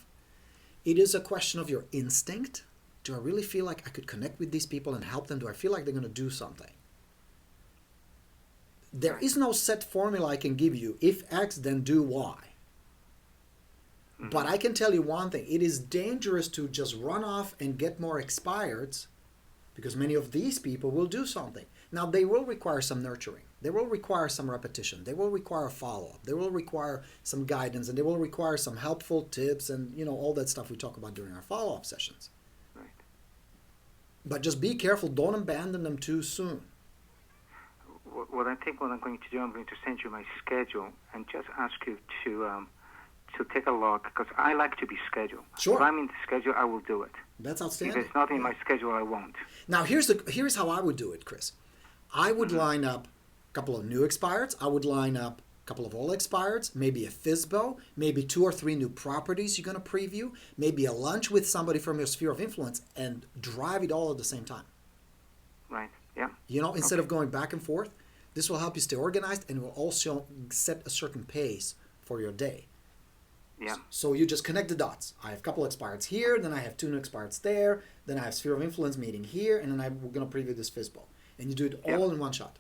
It is a question of your instinct. Do I really feel like I could connect with these people and help them? Do I feel like they're going to do something? There is no set formula I can give you. If X, then do Y. Mm-hmm. But I can tell you one thing. It is dangerous to just run off and get more expireds, because many of these people will do something. Now, they will require some nurturing. They will require some repetition. They will require follow-up. They will require some guidance, and they will require some helpful tips and, all that stuff we talk about during our follow-up sessions. Right. But just be careful. Don't abandon them too soon. What I think what I'm going to do, I'm going to send you my schedule and just ask you to take a look, because I like to be scheduled. Sure. If I'm in the schedule, I will do it. That's outstanding. If it's not in my schedule, I won't. Now, here's how I would do it, Chris. I would line up a couple of new expireds. I would line up a couple of old expireds, maybe a FISBO, maybe 2 or 3 new properties you're going to preview, maybe a lunch with somebody from your sphere of influence, and drive it all at the same time. Right, yeah. Instead of going back and forth, this will help you stay organized, and it will also set a certain pace for your day. Yeah. So you just connect the dots. I have a couple expireds here, then I have 2 new expireds there, then I have sphere of influence meeting here, and then we're going to preview this fizzball. And you do it all in one shot.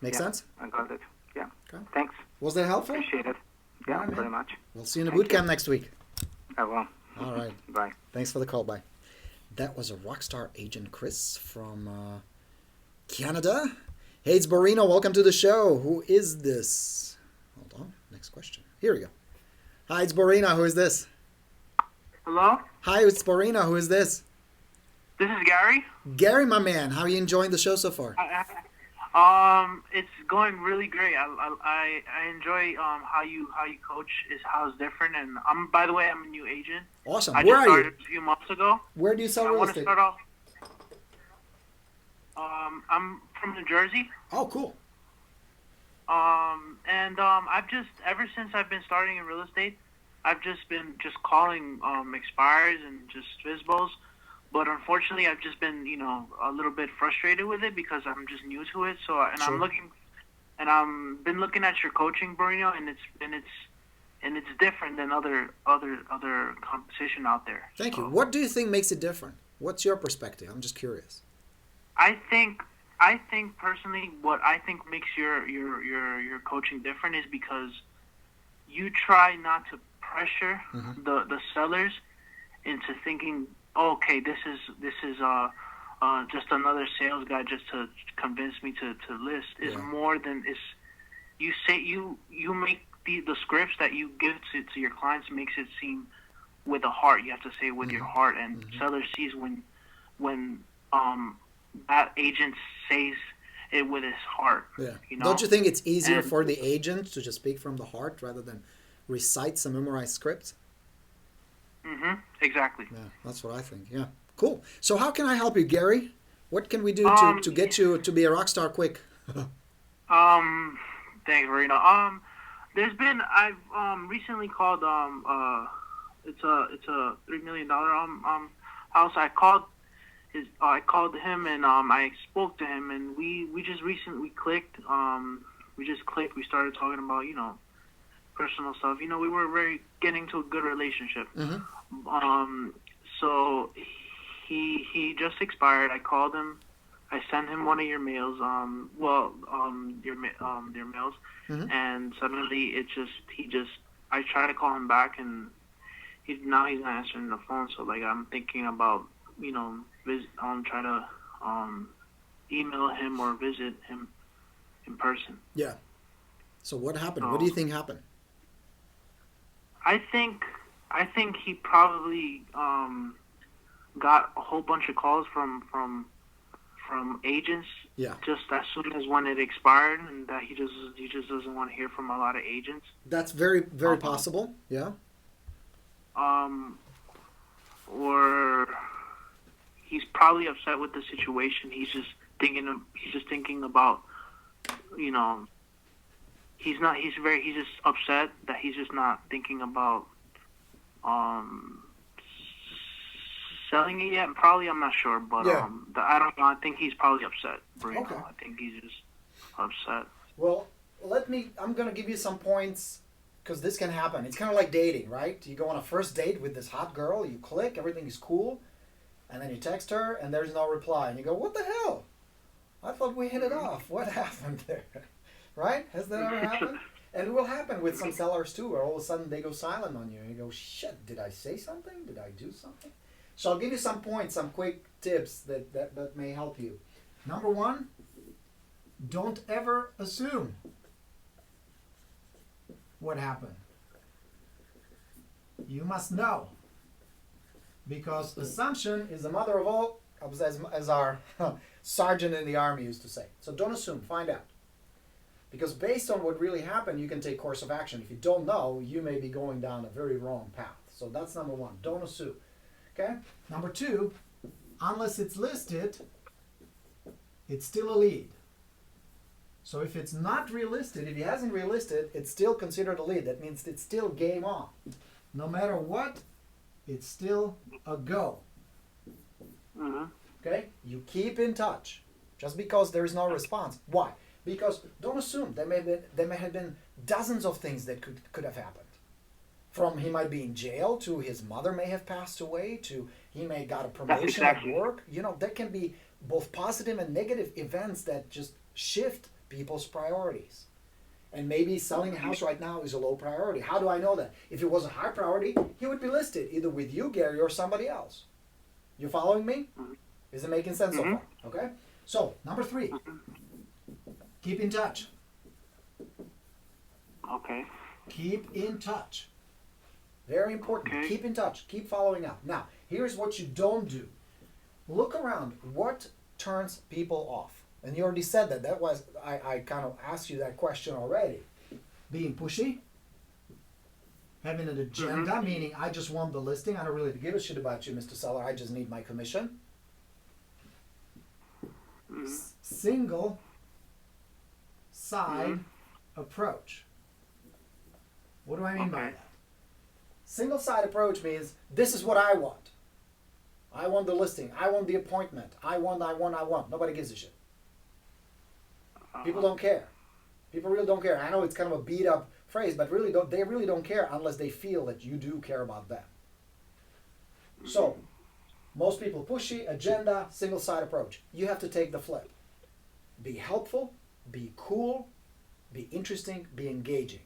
Make sense? I got it. Yeah. Okay. Thanks. Was that helpful? Appreciate it. Yeah, right, very much. We'll see you in the boot camp next week. I will. All right. Bye. Thanks for the call. Bye. That was a rockstar agent Chris from Canada. Hey, it's Borino. Welcome to the show. Who is this? Hold on. Next question. Here we go. Hi, it's Borino. Who is this? Hello? Hi, it's Borino. Who is this? This is Gary. Gary, my man. How are you enjoying the show so far? It's going really great. I enjoy how you coach is how it's different. And by the way, I'm a new agent. Awesome. I Where just are started you? a few months ago. Where do you sell I real want to estate? start off. I'm from New Jersey. Oh, cool. I've just ever since I've been starting in real estate, I've just been calling expires and just fizzballs. But unfortunately, I've just been a little bit frustrated with it because I'm just new to it. So Sure. I'm been looking at your coaching, Borino, and it's different than other competition out there. Thank you. What do you think makes it different? What's your perspective? I'm just curious. I think personally, what I think makes your coaching different is because you try not to pressure the sellers into thinking, okay, this is just another sales guy just to convince me to list. Is more than is. You say you make the scripts that you give to your clients makes it seem with a heart. You have to say it with your heart, and seller sees when that agent says it with his heart. Yeah. You know? Don't you think it's easier for the agent to just speak from the heart rather than recite some memorized scripts? Exactly. Yeah, that's what I think. Yeah. Cool. So how can I help you, Gary? What can we do to get you to be a rock star quick? Thanks, Borino. I've recently called it's a $3 million house. I called him and I spoke to him, and we just recently clicked. We started talking about personal stuff. We were getting to a good relationship. So he just expired. I called him. I sent him one of your mails. Your mails, and suddenly I tried to call him back, and he's not answering the phone. So I'm thinking about try to email him or visit him in person. Yeah. So what happened? What do you think happened? I think he probably got a whole bunch of calls from agents. Yeah. Just as soon as when it expired, and that he just doesn't want to hear from a lot of agents. That's very, very possible. Yeah. Or he's probably upset with the situation. He's just thinking about, he's just upset that he's just not thinking about selling it yet. Probably, I'm not sure, but I don't know. I think he's probably upset. Okay. I think he's just upset. Well, I'm going to give you some points because this can happen. It's kind of like dating, right? You go on a first date with this hot girl, you click, everything is cool, and then you text her and there's no reply. And you go, what the hell? I thought we hit it off. What happened there? Right? Has that ever happened? And it will happen with some sellers too, where all of a sudden they go silent on you and you go, shit, did I say something? Did I do something? So I'll give you some points, some quick tips that may help you. Number one, don't ever assume what happened. You must know. Because assumption is the mother of all, as our sergeant in the army used to say. So don't assume, find out. Because based on what really happened, you can take course of action. If you don't know, you may be going down a very wrong path. So that's number one, don't assume. Okay? Number two, unless it's listed, it's still a lead. So if it's not relisted, if he hasn't relisted, it's still considered a lead. That means it's still game on. No matter what, it's still a go. Okay? You keep in touch. Just because there is no response. Why? Because don't assume. There may have been dozens of things that could have happened. From he might be in jail to his mother may have passed away to he may got a That's promotion exactly. at work. There can be both positive and negative events that just shift people's priorities. And maybe selling a house right now is a low priority. How do I know that? If it was a high priority, he would be listed either with you, Gary, or somebody else. You following me? Is it making sense so far? Okay? So, number 3, keep in touch. Okay. Keep in touch. Very important. Okay. Keep in touch. Keep following up. Now, here's what you don't do. Look around. What turns people off? And you already said that. That was I kind of asked you that question already. Being pushy, having an agenda, meaning I just want the listing. I don't really give a shit about you, Mr. Seller. I just need my commission. Single side approach. What do I mean by that? Single side approach means this is what I want. I want the listing. I want the appointment. I want. Nobody gives a shit. People don't care. People really don't care. I know it's kind of a beat up phrase, but they really don't care unless they feel that you do care about them. So, most people pushy, agenda, single side approach. You have to take the flip. Be helpful, be cool, be interesting, be engaging.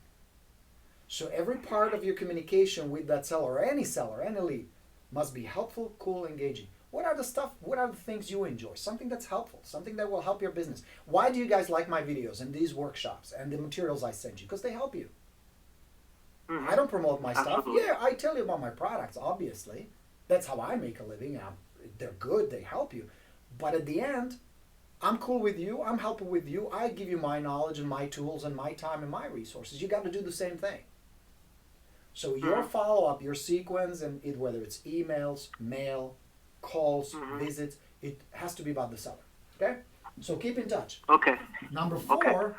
So every part of your communication with that seller, any lead, must be helpful, cool, engaging. What are the things you enjoy? Something that's helpful, something that will help your business. Why do you guys like my videos and these workshops and the materials I send you? Because they help you. I don't promote my stuff. Yeah, I tell you about my products, obviously. That's how I make a living. They're good, they help you. But at the end, I'm cool with you, I'm helpful with you, I give you my knowledge and my tools and my time and my resources. You got to do the same thing. So your follow-up, your sequence, and whether it's emails, mail, calls, visits, it has to be about the seller. Okay? So keep in touch. Okay. Number 4,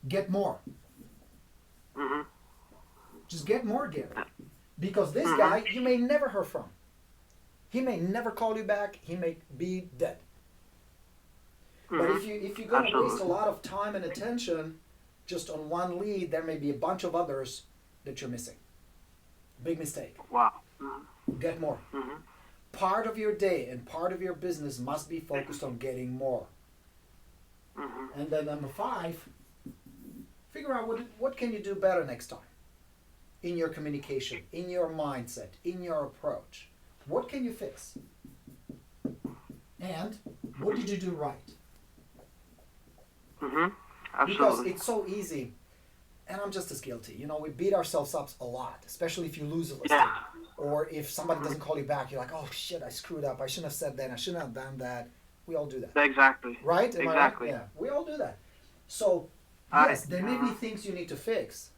get more. Just get more, Gary. Because this guy, you may never hear from. He may never call you back. He may be dead. But if you're going to waste a lot of time and attention just on one lead, there may be a bunch of others that you're missing. Big mistake. Wow. Get more. Part of your day and part of your business must be focused on getting more. And then number 5, figure out what can you do better next time in your communication, in your mindset, in your approach. What can you fix? And what did you do right? Absolutely. Because it's so easy, and I'm just as guilty. We beat ourselves up a lot, especially if you lose a listing. Yeah. Or if somebody doesn't call you back, you're like, oh shit, I screwed up. I shouldn't have said that. I shouldn't have done that. We all do that. Exactly. Right? Am Exactly. I right? Yeah, we all do that. So, yes, there may be things you need to fix,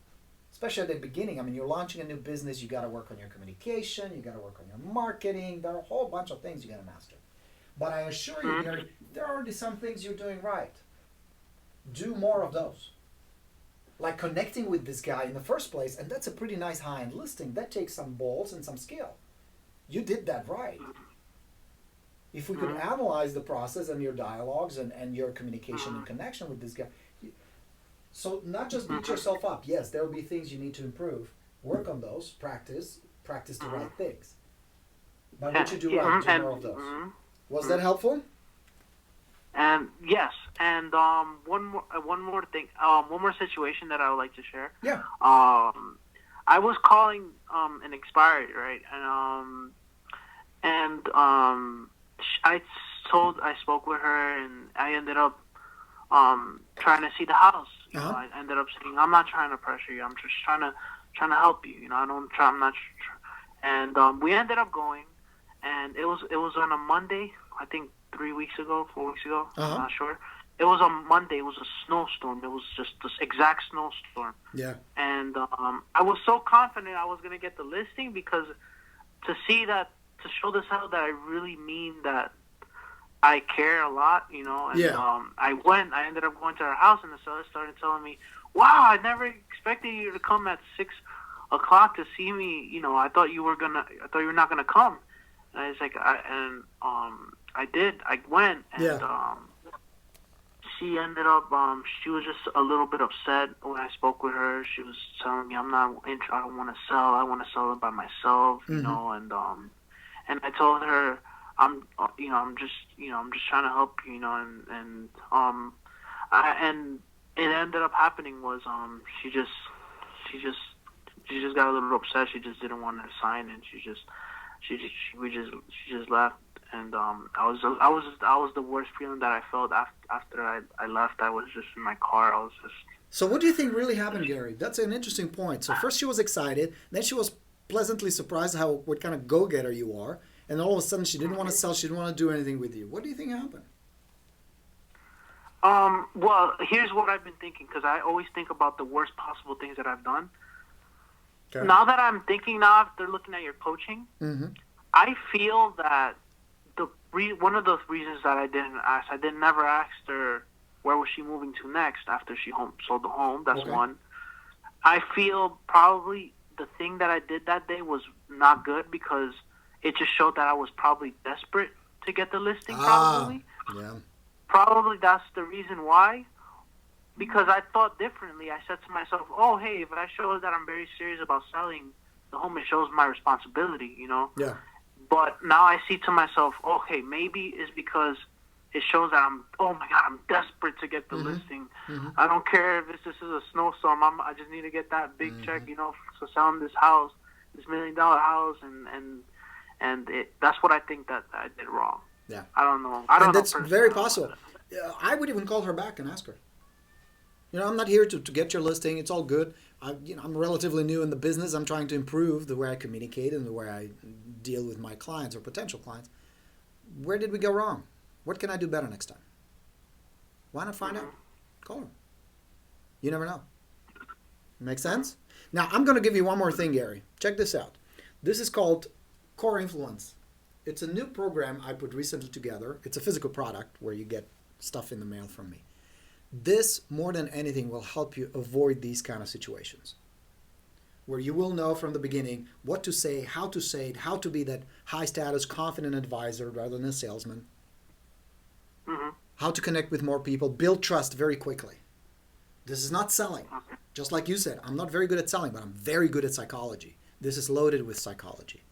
especially at the beginning. I mean, you're launching a new business. You got to work on your communication. You got to work on your marketing. There are a whole bunch of things you got to master. But I assure you, Gary, there are already some things you're doing right. Do more of those. Like connecting with this guy in the first place, and that's a pretty nice high-end listing. That takes some balls and some skill. You did that right. If we could analyze the process and your dialogues and your communication and connection with this guy. So not just beat yourself up. Yes, there will be things you need to improve. Work on those. Practice the right things. But what you do right, do more of those. Was that helpful? And yes, and one more thing, one more situation that I would like to share. Yeah. I was calling an expired, right, and I spoke with her, and I ended up trying to see the house. I ended up saying, I'm not trying to pressure you. I'm just trying to help you. And we ended up going, and it was on a Monday. I think 4 weeks ago. I'm not sure. It was on Monday. It was a snowstorm. It was just this exact snowstorm. Yeah. And I was so confident I was gonna get the listing because to show the seller that I really mean that I care a lot, And I ended up going to her house, and the seller started telling me, "Wow, I never expected you to come at 6 o'clock to see me. I thought you were not gonna come." And I was like, I did. I went, and she ended up, she was just a little bit upset when I spoke with her. She was telling me, I don't want to sell. I want to sell it by myself, you know, and I told her, I'm just trying to help you, you know, and it ended up happening was, she just got a little upset. She just didn't want to sign, and she just left. And I was the worst feeling that I felt after I left. I was just in my car. I was just. So what do you think really happened, Gary? That's an interesting point. So first she was excited, then she was pleasantly surprised what kind of go-getter you are, and all of a sudden she didn't want to sell. She didn't want to do anything with you. What do you think happened? Well, here's what I've been thinking, because I always think about the worst possible things that I've done. Okay. Now that I'm thinking, after looking at your coaching, I feel that one of the reasons that I never asked her where was she moving to next after she sold the home. That's one. I feel probably the thing that I did that day was not good, because it just showed that I was probably desperate to get the listing. Probably. Yeah. Probably that's the reason why. Because I thought differently. I said to myself, oh, hey, if I show that I'm very serious about selling the home, it shows my responsibility, you know? Yeah. But now I see to myself, okay, maybe it's because it shows that I'm desperate to get the listing. I don't care if this is a snowstorm. I just need to get that big check, you know, for selling this house, this $1 million house, and that's what I think that I did wrong. Yeah. I don't know. That's very possible. I would even call her back and ask her. You know, I'm not here to get your listing. It's all good. I'm relatively new in the business. I'm trying to improve the way I communicate and the way I deal with my clients or potential clients. Where did we go wrong? What can I do better next time? Why not find out? Call her. You never know. Make sense? Now, I'm going to give you one more thing, Gary. Check this out. This is called Core Influence. It's a new program I put recently together. It's a physical product where you get stuff in the mail from me. This, more than anything, will help you avoid these kind of situations where you will know from the beginning what to say, how to say it, how to be that high-status, confident advisor rather than a salesman, how to connect with more people, build trust very quickly. This is not selling. Just like you said, I'm not very good at selling, but I'm very good at psychology. This is loaded with psychology.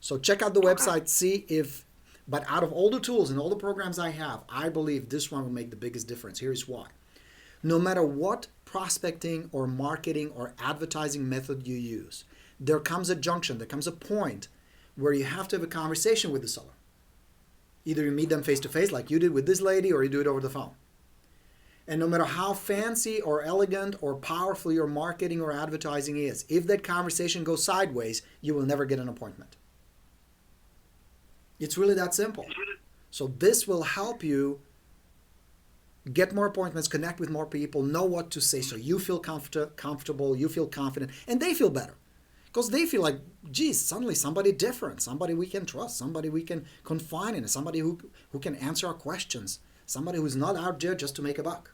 So check out the website, see if, but out of all the tools and all the programs I have, I believe this one will make the biggest difference. Here's why. No matter what prospecting or marketing or advertising method you use, there comes a junction, there comes a point where you have to have a conversation with the seller. Either you meet them face to face like you did with this lady, or you do it over the phone. And no matter how fancy or elegant or powerful your marketing or advertising is, if that conversation goes sideways, you will never get an appointment. It's really that simple. So this will help you get more appointments, connect with more people, know what to say so you feel comfortable, you feel confident, and they feel better. Because they feel like, geez, suddenly somebody different, somebody we can trust, somebody we can confide in, somebody who can answer our questions, somebody who's not out there just to make a buck.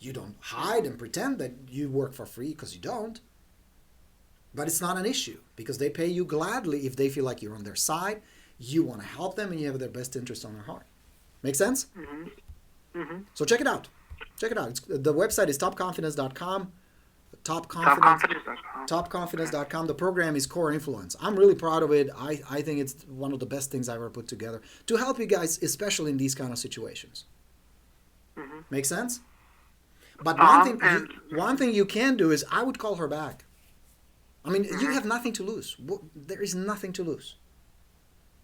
You don't hide and pretend that you work for free, because you don't. But it's not an issue, because they pay you gladly if they feel like you're on their side, you want to help them, and you have their best interest on their heart. Make sense? So check it out. Check it out. The website is topconfidence.com. Topconfidence.com. The program is Core Influence. I'm really proud of it. I think it's one of the best things I ever put together to help you guys, especially in these kind of situations. Make sense? But one thing you can do is I would call her back. I mean, you have nothing to lose. There is nothing to lose.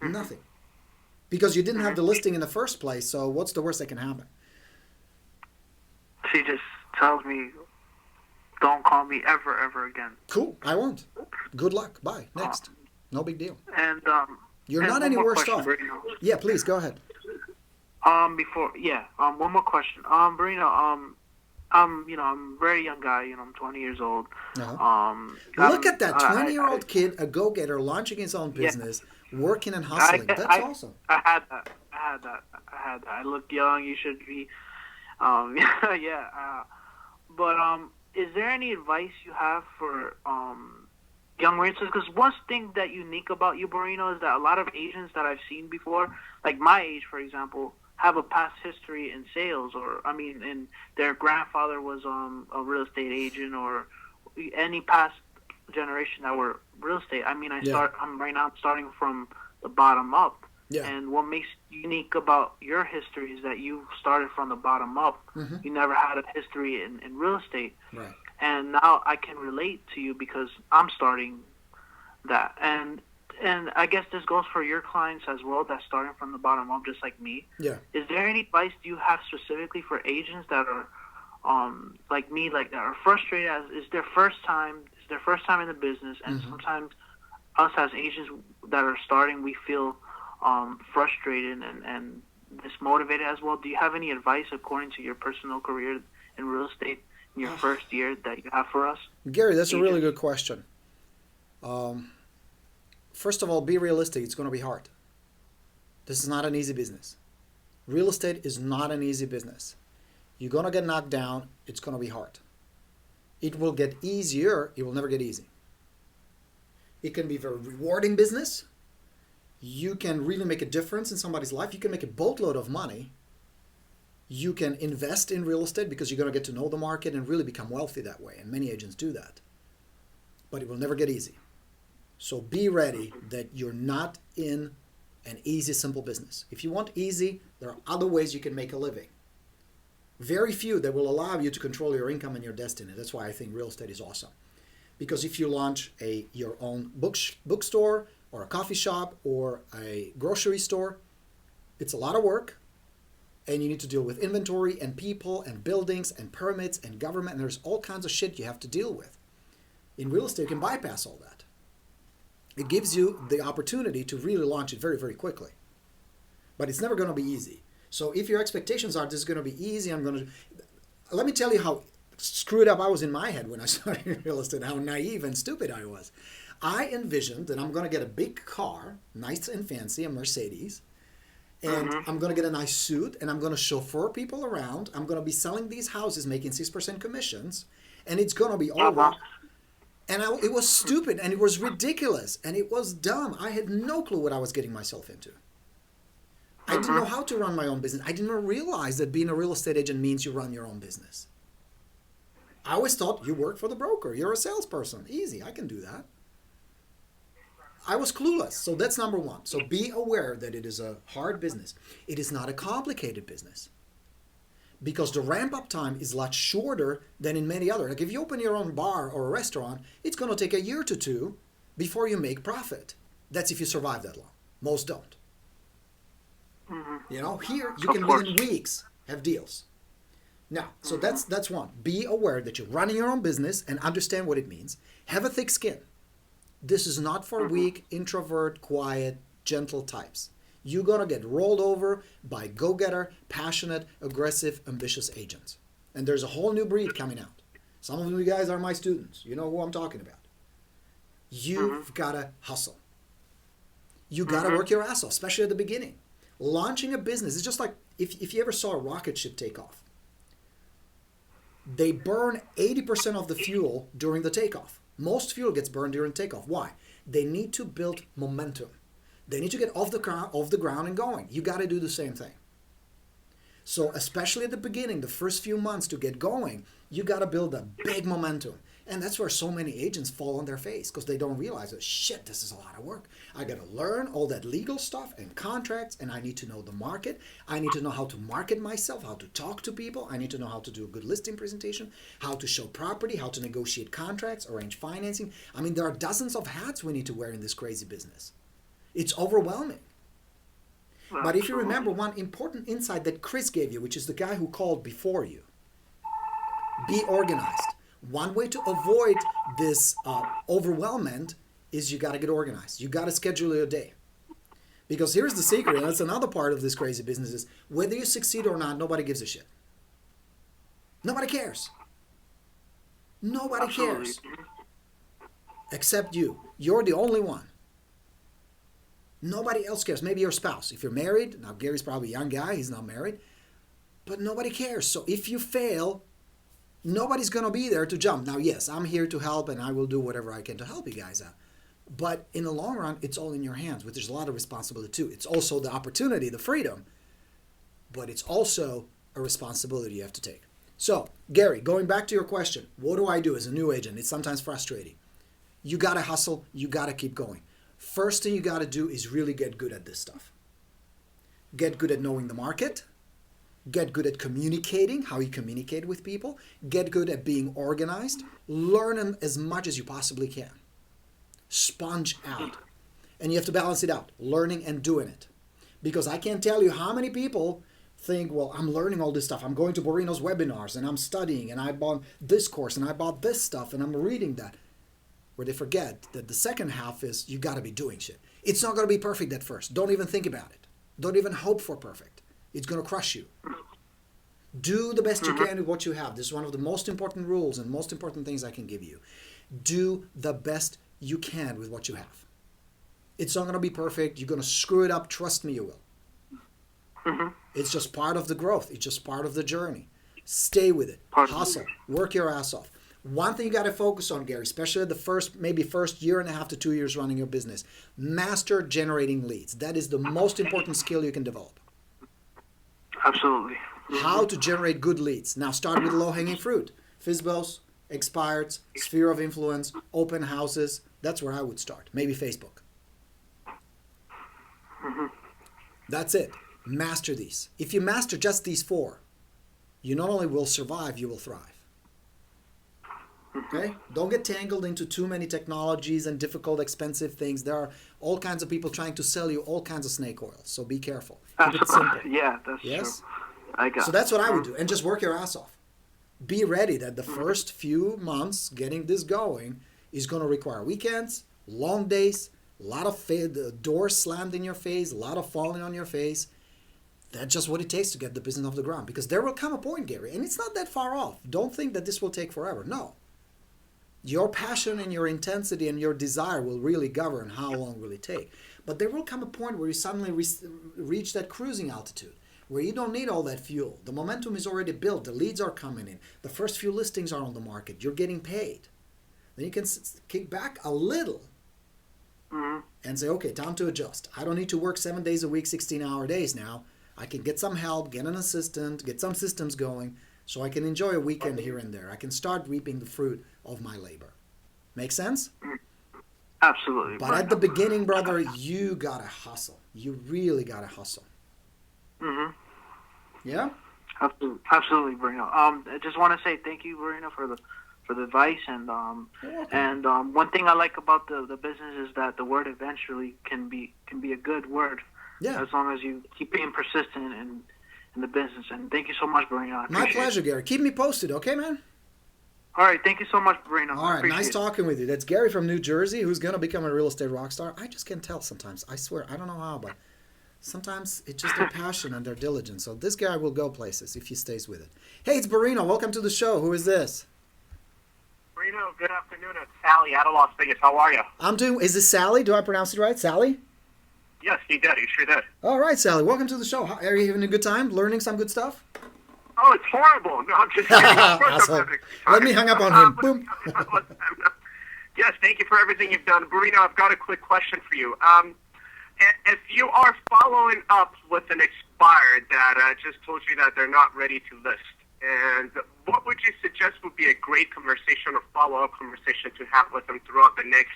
Nothing. Because you didn't have the listing in the first place, so what's the worst that can happen? She just tells me, don't call me ever again. Cool, I won't. Good luck. Bye. Next. No big deal. And you're not any worse off. Yeah, please, go ahead. One more question. Borino, I'm a very young guy. I'm 20 years old. Look at that 20-year-old kid, a go-getter, launching his own business, working and hustling. That's awesome. I had that. I look young. You should be. But is there any advice you have for young racers? Because one thing that unique about you, Borino, is that a lot of Asians that I've seen before, like my age, for example, have a past history in sales, or I mean, and their grandfather was a real estate agent, or any past generation that were real estate. I mean, I'm right now starting from the bottom up. Yeah. And what makes unique about your history is that you started from the bottom up. Mm-hmm. You never had a history in real estate. Right. And now I can relate to you because I'm starting that. And I guess this goes for your clients as well that's starting from the bottom up, just like me. Yeah. Is there any advice do you have specifically for agents that are like me, like that are frustrated as is their first time in the business, and mm-hmm. sometimes us as agents that are starting, we feel frustrated and dismotivated as well. Do you have any advice according to your personal career in real estate in your first year that you have for us? Gary, that's a really good question. First of all, be realistic. It's going to be hard. This is not an easy business. Real estate is not an easy business. You're going to get knocked down. It's going to be hard. It will get easier. It will never get easy. It can be a very rewarding business. You can really make a difference in somebody's life. You can make a boatload of money. You can invest in real estate because you're going to get to know the market and really become wealthy that way. And many agents do that. But it will never get easy. So be ready that you're not in an easy, simple business. If you want easy, there are other ways you can make a living. Very few that will allow you to control your income and your destiny. That's why I think real estate is awesome. Because if you launch your own bookstore or a coffee shop or a grocery store, it's a lot of work. And you need to deal with inventory and people and buildings and permits and government. And there's all kinds of shit you have to deal with. In real estate, you can bypass all that. It gives you the opportunity to really launch it very, very quickly. But it's never going to be easy. So if your expectations are this is going to be easy, let me tell you how screwed up I was in my head when I started in real estate, how naive and stupid I was. I envisioned that I'm going to get a big car, nice and fancy, a Mercedes, and I'm going to get a nice suit, and I'm going to chauffeur people around. I'm going to be selling these houses, making 6% commissions, and it's going to be over. And it was stupid, and it was ridiculous, and it was dumb. I had no clue what I was getting myself into. I didn't know how to run my own business. I didn't realize that being a real estate agent means you run your own business. I always thought you work for the broker. You're a salesperson. Easy, I can do that. I was clueless. So that's number one. So be aware that it is a hard business. It is not a complicated business. Because the ramp-up time is a lot shorter than in many other. Like if you open your own bar or a restaurant, it's going to take a year to two before you make profit. That's if you survive that long. Most don't. You know, here you can within weeks have deals. Now, so that's one. Be aware that you're running your own business and understand what it means. Have a thick skin. This is not for weak, introvert, quiet, gentle types. You're going to get rolled over by go-getter, passionate, aggressive, ambitious agents. And there's a whole new breed coming out. Some of you guys are my students. You know who I'm talking about. You've got to hustle. You got to work your ass off, especially at the beginning. Launching a business is just like if you ever saw a rocket ship take off. They burn 80% of the fuel during the takeoff. Most fuel gets burned during takeoff. Why? They need to build momentum. They need to get off the ground and going. You got to do the same thing. So especially at the beginning, the first few months to get going, you got to build a big momentum. And that's where so many agents fall on their face because they don't realize that, shit, this is a lot of work. I got to learn all that legal stuff and contracts, and I need to know the market. I need to know how to market myself, how to talk to people. I need to know how to do a good listing presentation, how to show property, how to negotiate contracts, arrange financing. I mean, there are dozens of hats we need to wear in this crazy business. It's overwhelming. But if you remember one important insight that Chris gave you, which is the guy who called before you, be organized. One way to avoid this overwhelmment is you got to get organized. You got to schedule your day. Because here's the secret, and that's another part of this crazy business is whether you succeed or not, nobody gives a shit. Nobody cares. Nobody cares. Except you. You're the only one. Nobody else cares. Maybe your spouse. If you're married, now Gary's probably a young guy, he's not married, but nobody cares. So if you fail, nobody's going to be there to jump. Now, yes, I'm here to help and I will do whatever I can to help you guys out. But in the long run, it's all in your hands, which there's a lot of responsibility too. It's also the opportunity, the freedom. but it's also a responsibility you have to take. So, Gary, going back to your question, what do I do as a new agent? It's sometimes frustrating. You got to hustle. You got to keep going. First thing you got to do is really get good at this stuff. Get good at knowing the market. Get good at communicating, how you communicate with people. Get good at being organized. Learn as much as you possibly can. Sponge out. And you have to balance it out, learning and doing it. Because I can't tell you how many people think, well, I'm learning all this stuff. I'm going to Borino's webinars and I'm studying and I bought this course and I bought this stuff and I'm reading that. Where they forget that the second half is you got to be doing shit. It's not going to be perfect at first. Don't even think about it. Don't even hope for perfect. It's going to crush you. Do the best you can with what you have. This is one of the most important rules and most important things I can give you. Do the best you can with what you have. It's not going to be perfect. You're going to screw it up. Trust me, you will. It's just part of the growth. It's just part of the journey. Stay with it. Hustle. Work your ass off. One thing you got to focus on, Gary, especially the first year and a half to 2 years running your business. Master generating leads. That is the most important skill you can develop. Absolutely. How to generate good leads. Now start with low-hanging fruit. FISBOs, expireds, sphere of influence, open houses. That's where I would start. Maybe Facebook. That's it. Master these. If you master just these 4, you not only will survive, you will thrive. Okay? Don't get tangled into too many technologies and difficult, expensive things. There are all kinds of people trying to sell you all kinds of snake oil. So be careful. Keep it simple. Yeah, that's true. So that's what I would do. And just work your ass off. Be ready that the first few months getting this going is going to require weekends, long days, a lot of doors slammed in your face, a lot of falling on your face. That's just what it takes to get the business off the ground. Because there will come a point, Gary, and it's not that far off. Don't think that this will take forever. No. Your passion and your intensity and your desire will really govern how long will it take. But there will come a point where you suddenly reach that cruising altitude, where you don't need all that fuel. The momentum is already built. The leads are coming in. The first few listings are on the market. You're getting paid. Then you can kick back a little and say, okay, time to adjust. I don't need to work 7 days a week, 16-hour days now. I can get some help, get an assistant, get some systems going, so I can enjoy a weekend here and there. I can start reaping the fruit of my labor. Make sense? Absolutely. But at the beginning, brother, you got to hustle. You really got to hustle. Yeah? Absolutely, Borino. I just want to say thank you, Borino, for the advice. And one thing I like about the business is that the word eventually can be a good word. Yeah. As long as you keep being persistent in the business. And thank you so much, Borino. My pleasure, Gary. Keep me posted, okay, man? All right. Thank you so much, Borino. All right. Nice talking with you. That's Gary from New Jersey, who's going to become a real estate rock star. I just can't tell sometimes. I swear. I don't know how, but sometimes it's just their passion and their diligence. So this guy will go places if he stays with it. Hey, it's Borino. Welcome to the show. Who is this? Borino, good afternoon. It's Sally out of Las Vegas. How are you? Is this Sally? Do I pronounce it right? Sally? Yes, you did. You sure did. All right, Sally. Welcome to the show. Are you having a good time? Learning some good stuff? Oh, it's horrible. No, I'm just kidding. Of course I'm having Let me hang up on him. Boom. Yes, thank you for everything you've done. Borino, I've got a quick question for you. If you are following up with an expired that just told you that they're not ready to list, and what would you suggest would be a great conversation or follow-up conversation to have with them throughout the next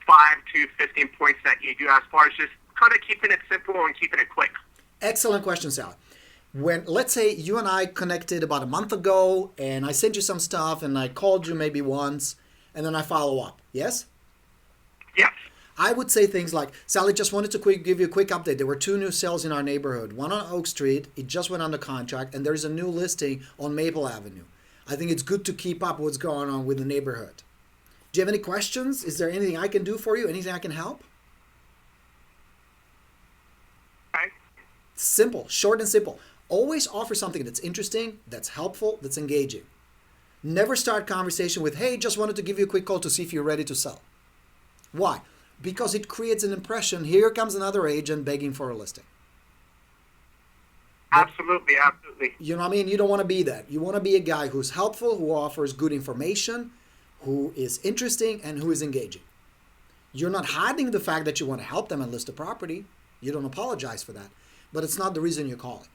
5 to 15 points that you do, as far as just kind of keeping it simple and keeping it quick? Excellent question, Sally. Let's say you and I connected about a month ago, and I sent you some stuff, and I called you maybe once, and then I follow up. Yes? Yes. I would say things like, Sally, just wanted to give you a quick update. There were 2 new sales in our neighborhood. One on Oak Street. It just went under contract, and there's a new listing on Maple Avenue. I think it's good to keep up what's going on with the neighborhood. Do you have any questions? Is there anything I can do for you? Anything I can help? Okay. Simple, short and simple. Always offer something that's interesting, that's helpful, that's engaging. Never start conversation with, hey, just wanted to give you a quick call to see if you're ready to sell. Why? Because it creates an impression, here comes another agent begging for a listing. Absolutely, absolutely. You know what I mean? You don't want to be that. You want to be a guy who's helpful, who offers good information, who is interesting, and who is engaging. You're not hiding the fact that you want to help them and list a property. You don't apologize for that. But it's not the reason you're calling.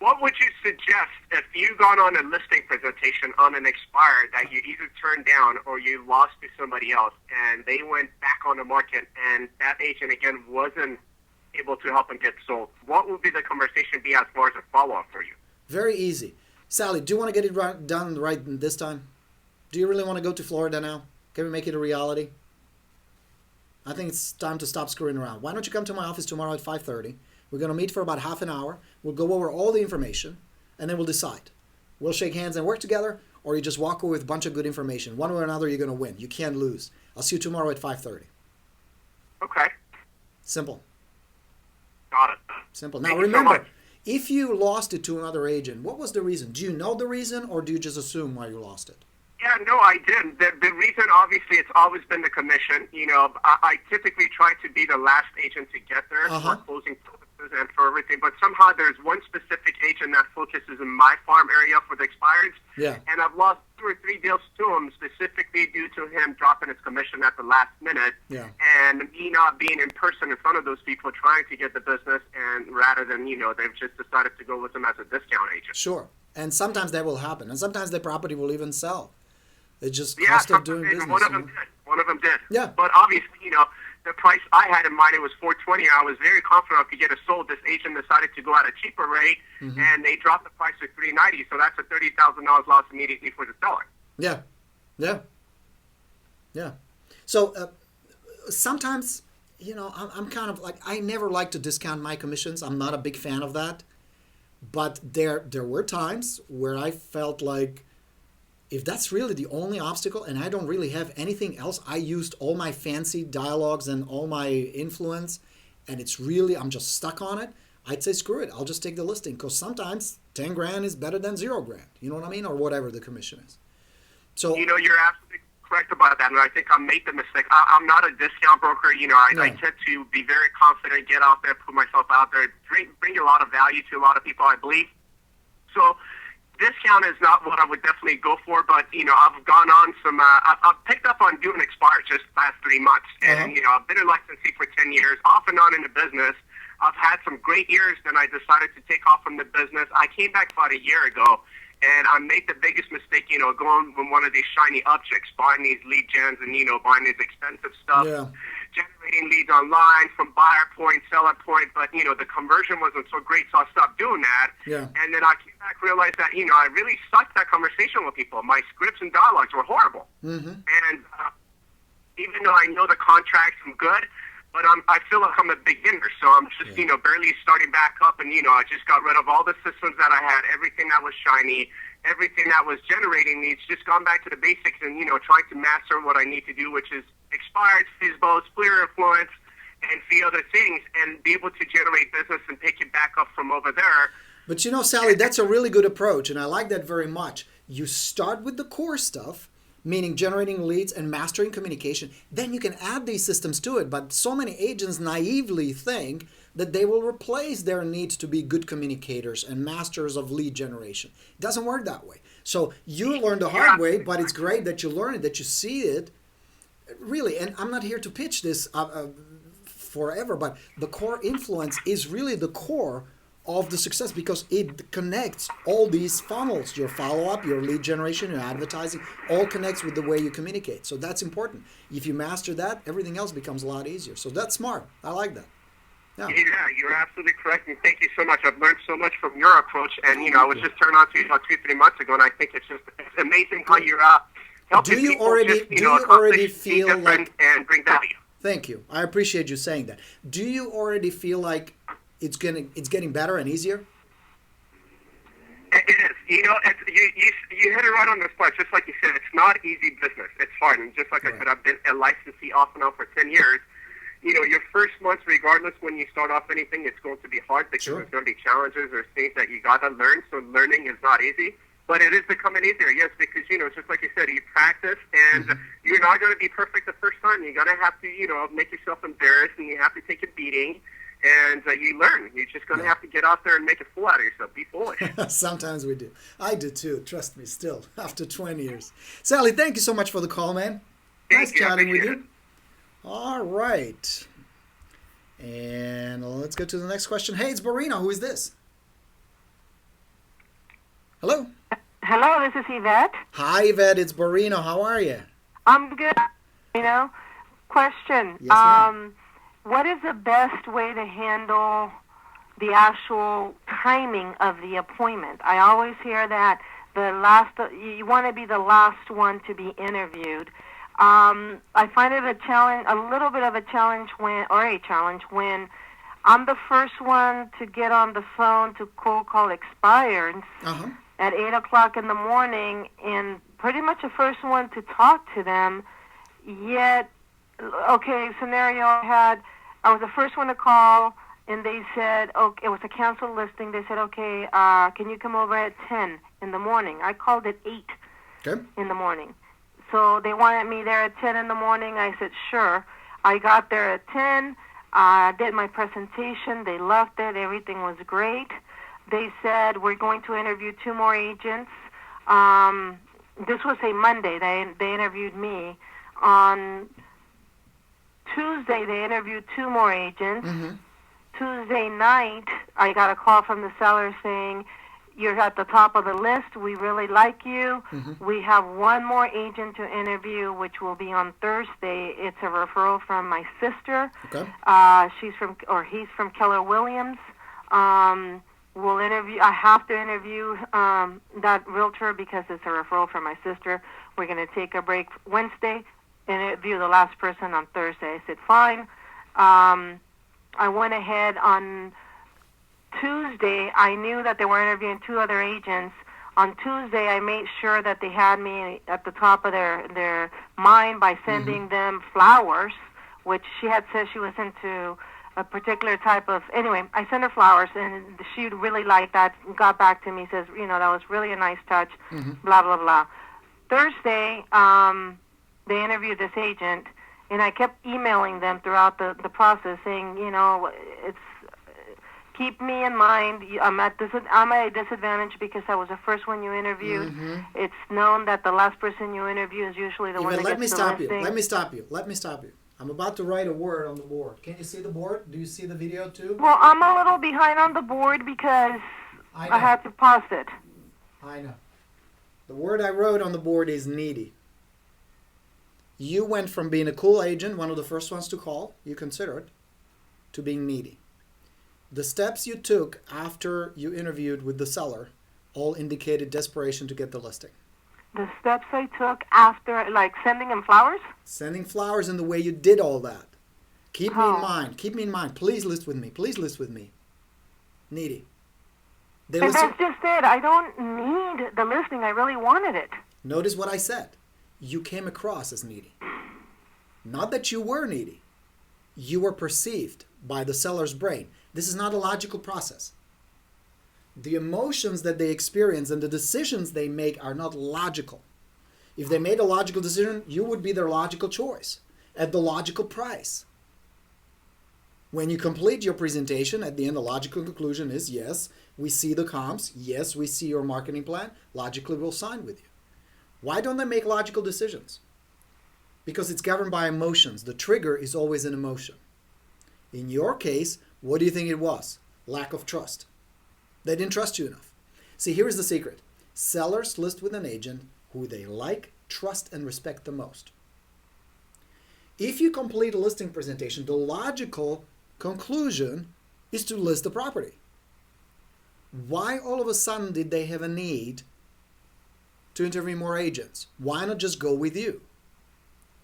what would you suggest if you got on a listing presentation on an expired that you either turned down or you lost to somebody else, and they went back on the market, and that agent again wasn't able to help them get sold? What would be the conversation be as far as a follow-up for you? Very easy. Sally, do you want to get it done right this time? Do you really want to go to Florida now? Can we make it a reality? I think it's time to stop screwing around. Why don't you come to my office tomorrow at 5:30? We're going to meet for about half an hour. We'll go over all the information, and then we'll decide. We'll shake hands and work together, or you just walk away with a bunch of good information. One way or another, you're going to win. You can't lose. I'll see you tomorrow at 5:30. Okay. Simple. Got it. Simple. Now Thank you so remember, much. if you lost it to another agent, what was the reason? Do you know the reason, or do you just assume why you lost it? Yeah, no, I did. The reason, obviously, it's always been the commission. You know, I typically try to be the last agent to get there for closing purposes and for everything. But somehow there's one specific agent that focuses in my farm area for the expireds. Yeah. And I've lost 2 or 3 deals to him specifically due to him dropping his commission at the last minute. Yeah. And me not being in person in front of those people trying to get the business, and rather than, they've just decided to go with him as a discount agent. Sure. And sometimes that will happen. And sometimes the property will even sell. It's just cost of doing business. One of them did. One of them did. Yeah. But obviously, the price I had in mind, it was $420. I was very confident I could get it sold. This agent decided to go at a cheaper rate, and they dropped the price to $390. So that's a $30,000 loss immediately for the seller. Yeah. Yeah. Yeah. So sometimes, I'm kind of like, I never like to discount my commissions. I'm not a big fan of that. But there were times where I felt like, if that's really the only obstacle and I don't really have anything else, I used all my fancy dialogues and all my influence, and I'm just stuck on it, I'd say screw it. I'll just take the listing, because sometimes 10 grand is better than 0 grand. You know what I mean? Or whatever the commission is. So you're absolutely correct about that, and I think I made the mistake. I'm not a discount broker. I tend to be very confident, get out there, put myself out there, bring a lot of value to a lot of people, I believe. So discount is not what I would definitely go for, but I've gone on some. I've picked up on doing expired just the last 3 months, and I've been in licensing for 10 years, off and on in the business. I've had some great years. Then I decided to take off from the business. I came back about a year ago, and I made the biggest mistake. Going with one of these shiny objects, buying these lead gens, and buying this expensive stuff. Yeah. Generating leads online from buyer point, seller point, but the conversion wasn't so great, so I stopped doing that. Yeah. And then I came back, realized that I really sucked at conversation with people. My scripts and dialogues were horrible. And even though I know the contracts, I'm good, but I feel like I'm a beginner, so I'm just barely starting back up, and I just got rid of all the systems that I had, everything that was shiny, everything that was generating leads, just gone back to the basics and trying to master what I need to do, which is expired, FISBO, clear influence, and a few other things, and be able to generate business and take it back up from over there. But Sally, that's a really good approach, and I like that very much. You start with the core stuff, meaning generating leads and mastering communication. Then you can add these systems to it. But so many agents naively think that they will replace their need to be good communicators and masters of lead generation. It doesn't work that way. So you learn the hard way, but it's great that you learn it, that you see it. Really, and I'm not here to pitch this forever, but the core influence is really the core of the success, because it connects all these funnels, your follow-up, your lead generation, your advertising, all connects with the way you communicate. So that's important. If you master that, everything else becomes a lot easier. So that's smart. I like that. Yeah, you're absolutely correct, and thank you so much. I've learned so much from your approach, and I was just turned on to you about 2-3 months ago, and I think it's amazing how you're helping people already feel like, and bring value. Thank you. I appreciate you saying that. Do you already feel like it's getting better and easier? It is. You hit it right on the spot. Just like you said, it's not easy business. It's hard, and just like I said, I've been a licensee off and on for 10 years. Your first months, regardless, when you start off anything, it's going to be hard because there's going to be challenges or things that you got to learn. So learning is not easy, but it is becoming easier, yes, because, just like you said, you practice, and you're not going to be perfect the first time. You're going to have to, make yourself embarrassed, and you have to take a beating, and you learn. You're just going to have to get out there and make a fool out of yourself. Be foolish. Sometimes we do. I do too. Trust me, still, after 20 years. Sally, thank you so much for the call, man. Nice chatting with you. All right. And let's go to the next question. Hey, it's Borino. Who is this? Hello. Hello, this is Yvette. Hi, Yvette. It's Borino. How are you? I'm good. Question. Yes, ma'am. What is the best way to handle the actual timing of the appointment? I always hear that you want to be the last one to be interviewed. I find it a little bit of a challenge when I'm the first one to get on the phone to cold call expireds at 8 o'clock in the morning, and pretty much the first one to talk to them. Yet, scenario I was the first one to call, and they said, it was a canceled listing. They said, can you come over at 10 in the morning? I called at 8 in the morning. So they wanted me there at 10 in the morning. I said, sure. I got there at 10. Did my presentation. They loved it. Everything was great. They said, we're going to interview 2 more agents. This was a Monday. They interviewed me. On Tuesday, they interviewed 2 more agents. Tuesday night, I got a call from the seller saying, you're at the top of the list. We really like you. We have 1 more agent to interview, which will be on Thursday. It's a referral from my sister. Okay. He's from Keller Williams. I have to interview that realtor because it's a referral from my sister. We're going to take a break Wednesday and interview the last person on Thursday. I said, fine. I went ahead on Tuesday. I knew that they were interviewing 2 other agents. On Tuesday, I made sure that they had me at the top of their mind by sending them flowers, which she had said she was into a particular type of... Anyway, I sent her flowers, and she really liked that, got back to me, says, that was really a nice touch, blah, blah, blah. Thursday, they interviewed this agent, and I kept emailing them throughout the process saying, it's... Keep me in mind. I'm at a disadvantage because I was the first one you interviewed. It's known that the last person you interview is usually the one that gets the listing. Let me stop you. I'm about to write a word on the board. Can you see the board? Do you see the video too? Well, I'm a little behind on the board because I had to pause it. I know. The word I wrote on the board is needy. You went from being a cool agent, one of the first ones to call, you consider it, to being needy. The steps you took after you interviewed with the seller all indicated desperation to get the listing. The steps I took after, like sending him flowers? Sending flowers in the way you did all that. Keep me in mind. Please list with me. Needy. That's just it. I don't need the listing. I really wanted it. Notice what I said. You came across as needy. Not that you were needy. You were perceived by the seller's brain. This is not a logical process. The emotions that they experience and the decisions they make are not logical. If they made a logical decision, you would be their logical choice at the logical price. When you complete your presentation, at the end, the logical conclusion is, yes, we see the comps. Yes, we see your marketing plan. Logically, we'll sign with you. Why don't they make logical decisions? Because it's governed by emotions. The trigger is always an emotion. In your case, what do you think it was? Lack of trust. They didn't trust you enough. See, here's the secret. Sellers list with an agent who they like, trust, and respect the most. If you complete a listing presentation, the logical conclusion is to list the property. Why all of a sudden did they have a need to interview more agents? Why not just go with you?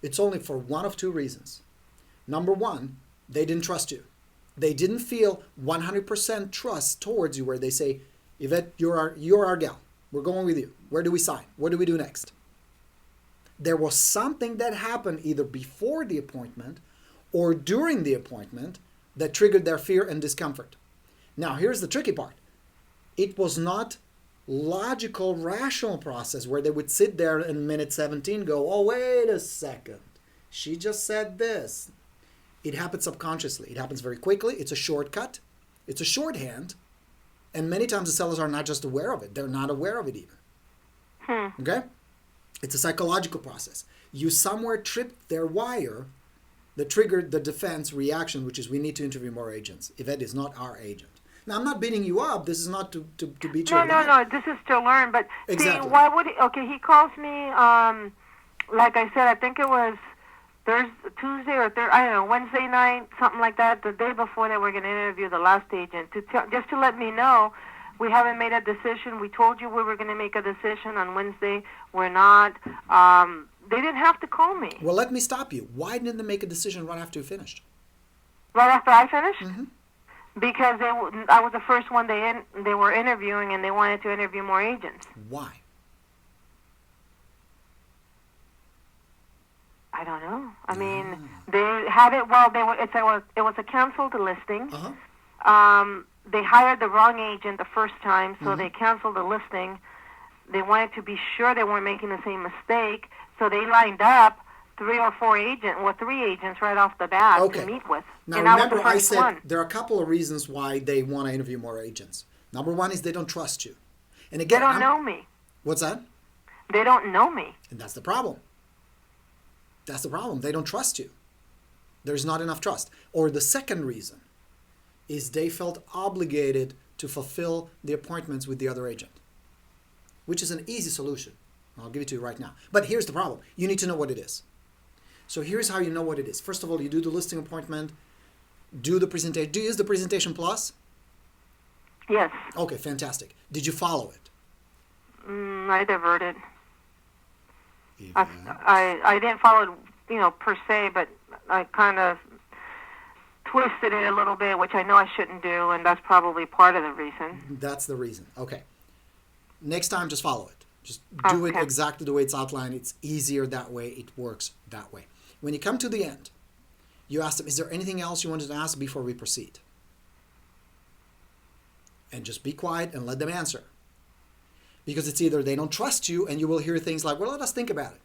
It's only for one of 2 reasons. Number 1, they didn't trust you. They didn't feel 100% trust towards you where they say, Yvette, you're our gal. We're going with you. Where do we sign? What do we do next? There was something that happened either before the appointment or during the appointment that triggered their fear and discomfort. Now, here's the tricky part. It was not logical, rational process where they would sit there in minute 17 go, oh, wait a second. She just said this. It happens subconsciously. It happens very quickly. It's a shortcut. It's a shorthand. And many times the sellers are not just aware of it. They're not aware of it even. Okay? It's a psychological process. You somewhere tripped their wire that triggered the defense reaction, which is we need to interview more agents. Yvette is not our agent. Now, I'm not beating you up. This is not to beat you No, up. no. This is to learn. But exactly. see, why would he? Okay, he calls me. Like I said, I think it was Tuesday or I don't know, Wednesday night, something like that. The day before that, we're going to interview the last agent just to let me know. We haven't made a decision. We told you we were going to make a decision on Wednesday. We're not. They didn't have to call me. Well, let me stop you. Why didn't they make a decision right after you finished? Right after I finished? Mm-hmm. Because I was the first one they were interviewing, and they wanted to interview more agents. Why? I don't know. I mean, they had it. Well, it was a canceled listing. Uh-huh. They hired the wrong agent the first time, so they canceled the listing. They wanted to be sure they weren't making the same mistake, so they lined up 3 agents right off the bat to meet with. Now, and remember I was the said one. there are a couple of reasons why they want to interview more agents. Number one is they don't trust you. And again, They don't know me. What's that? They don't know me. And that's the problem. That's the problem. They don't trust you. There's not enough trust. Or the second reason is they felt obligated to fulfill the appointments with the other agent, which is an easy solution. I'll give it to you right now. But here's the problem. You need to know what it is. So here's how you know what it is. First of all, you do the listing appointment, do the presentation. Do you use the Presentation Plus? Yes. Okay, fantastic. Did you follow it? I diverted. I didn't follow it, per se, but I kind of twisted it a little bit, which I know I shouldn't do, and that's probably part of the reason. That's the reason. Okay. Next time, just follow it. Just do it exactly the way it's outlined. It's easier that way. It works that way. When you come to the end, you ask them, is there anything else you wanted to ask before we proceed? And just be quiet and let them answer. Because it's either they don't trust you and you will hear things like, well, let us think about it.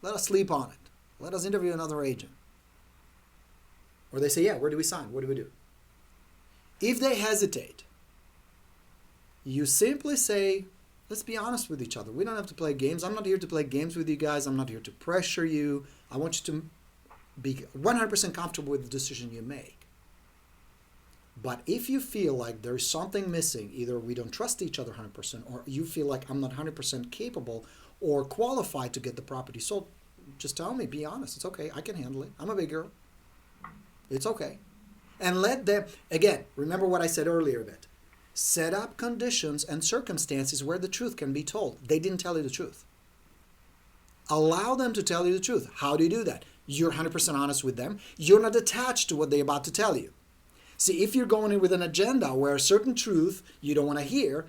Let us sleep on it. Let us interview another agent. Or they say, yeah, where do we sign? What do we do? If they hesitate, you simply say, let's be honest with each other. We don't have to play games. I'm not here to play games with you guys. I'm not here to pressure you. I want you to be 100% comfortable with the decision you make. But if you feel like there's something missing, either we don't trust each other 100%, or you feel like I'm not 100% capable or qualified to get the property sold, just tell me, be honest. It's okay. I can handle it. I'm a big girl. It's okay. And let them, again, remember what I said earlier a bit. Set up conditions and circumstances where the truth can be told. They didn't tell you the truth. Allow them to tell you the truth. How do you do that? You're 100% honest with them. You're not attached to what they're about to tell you. See, if you're going in with an agenda where a certain truth you don't want to hear,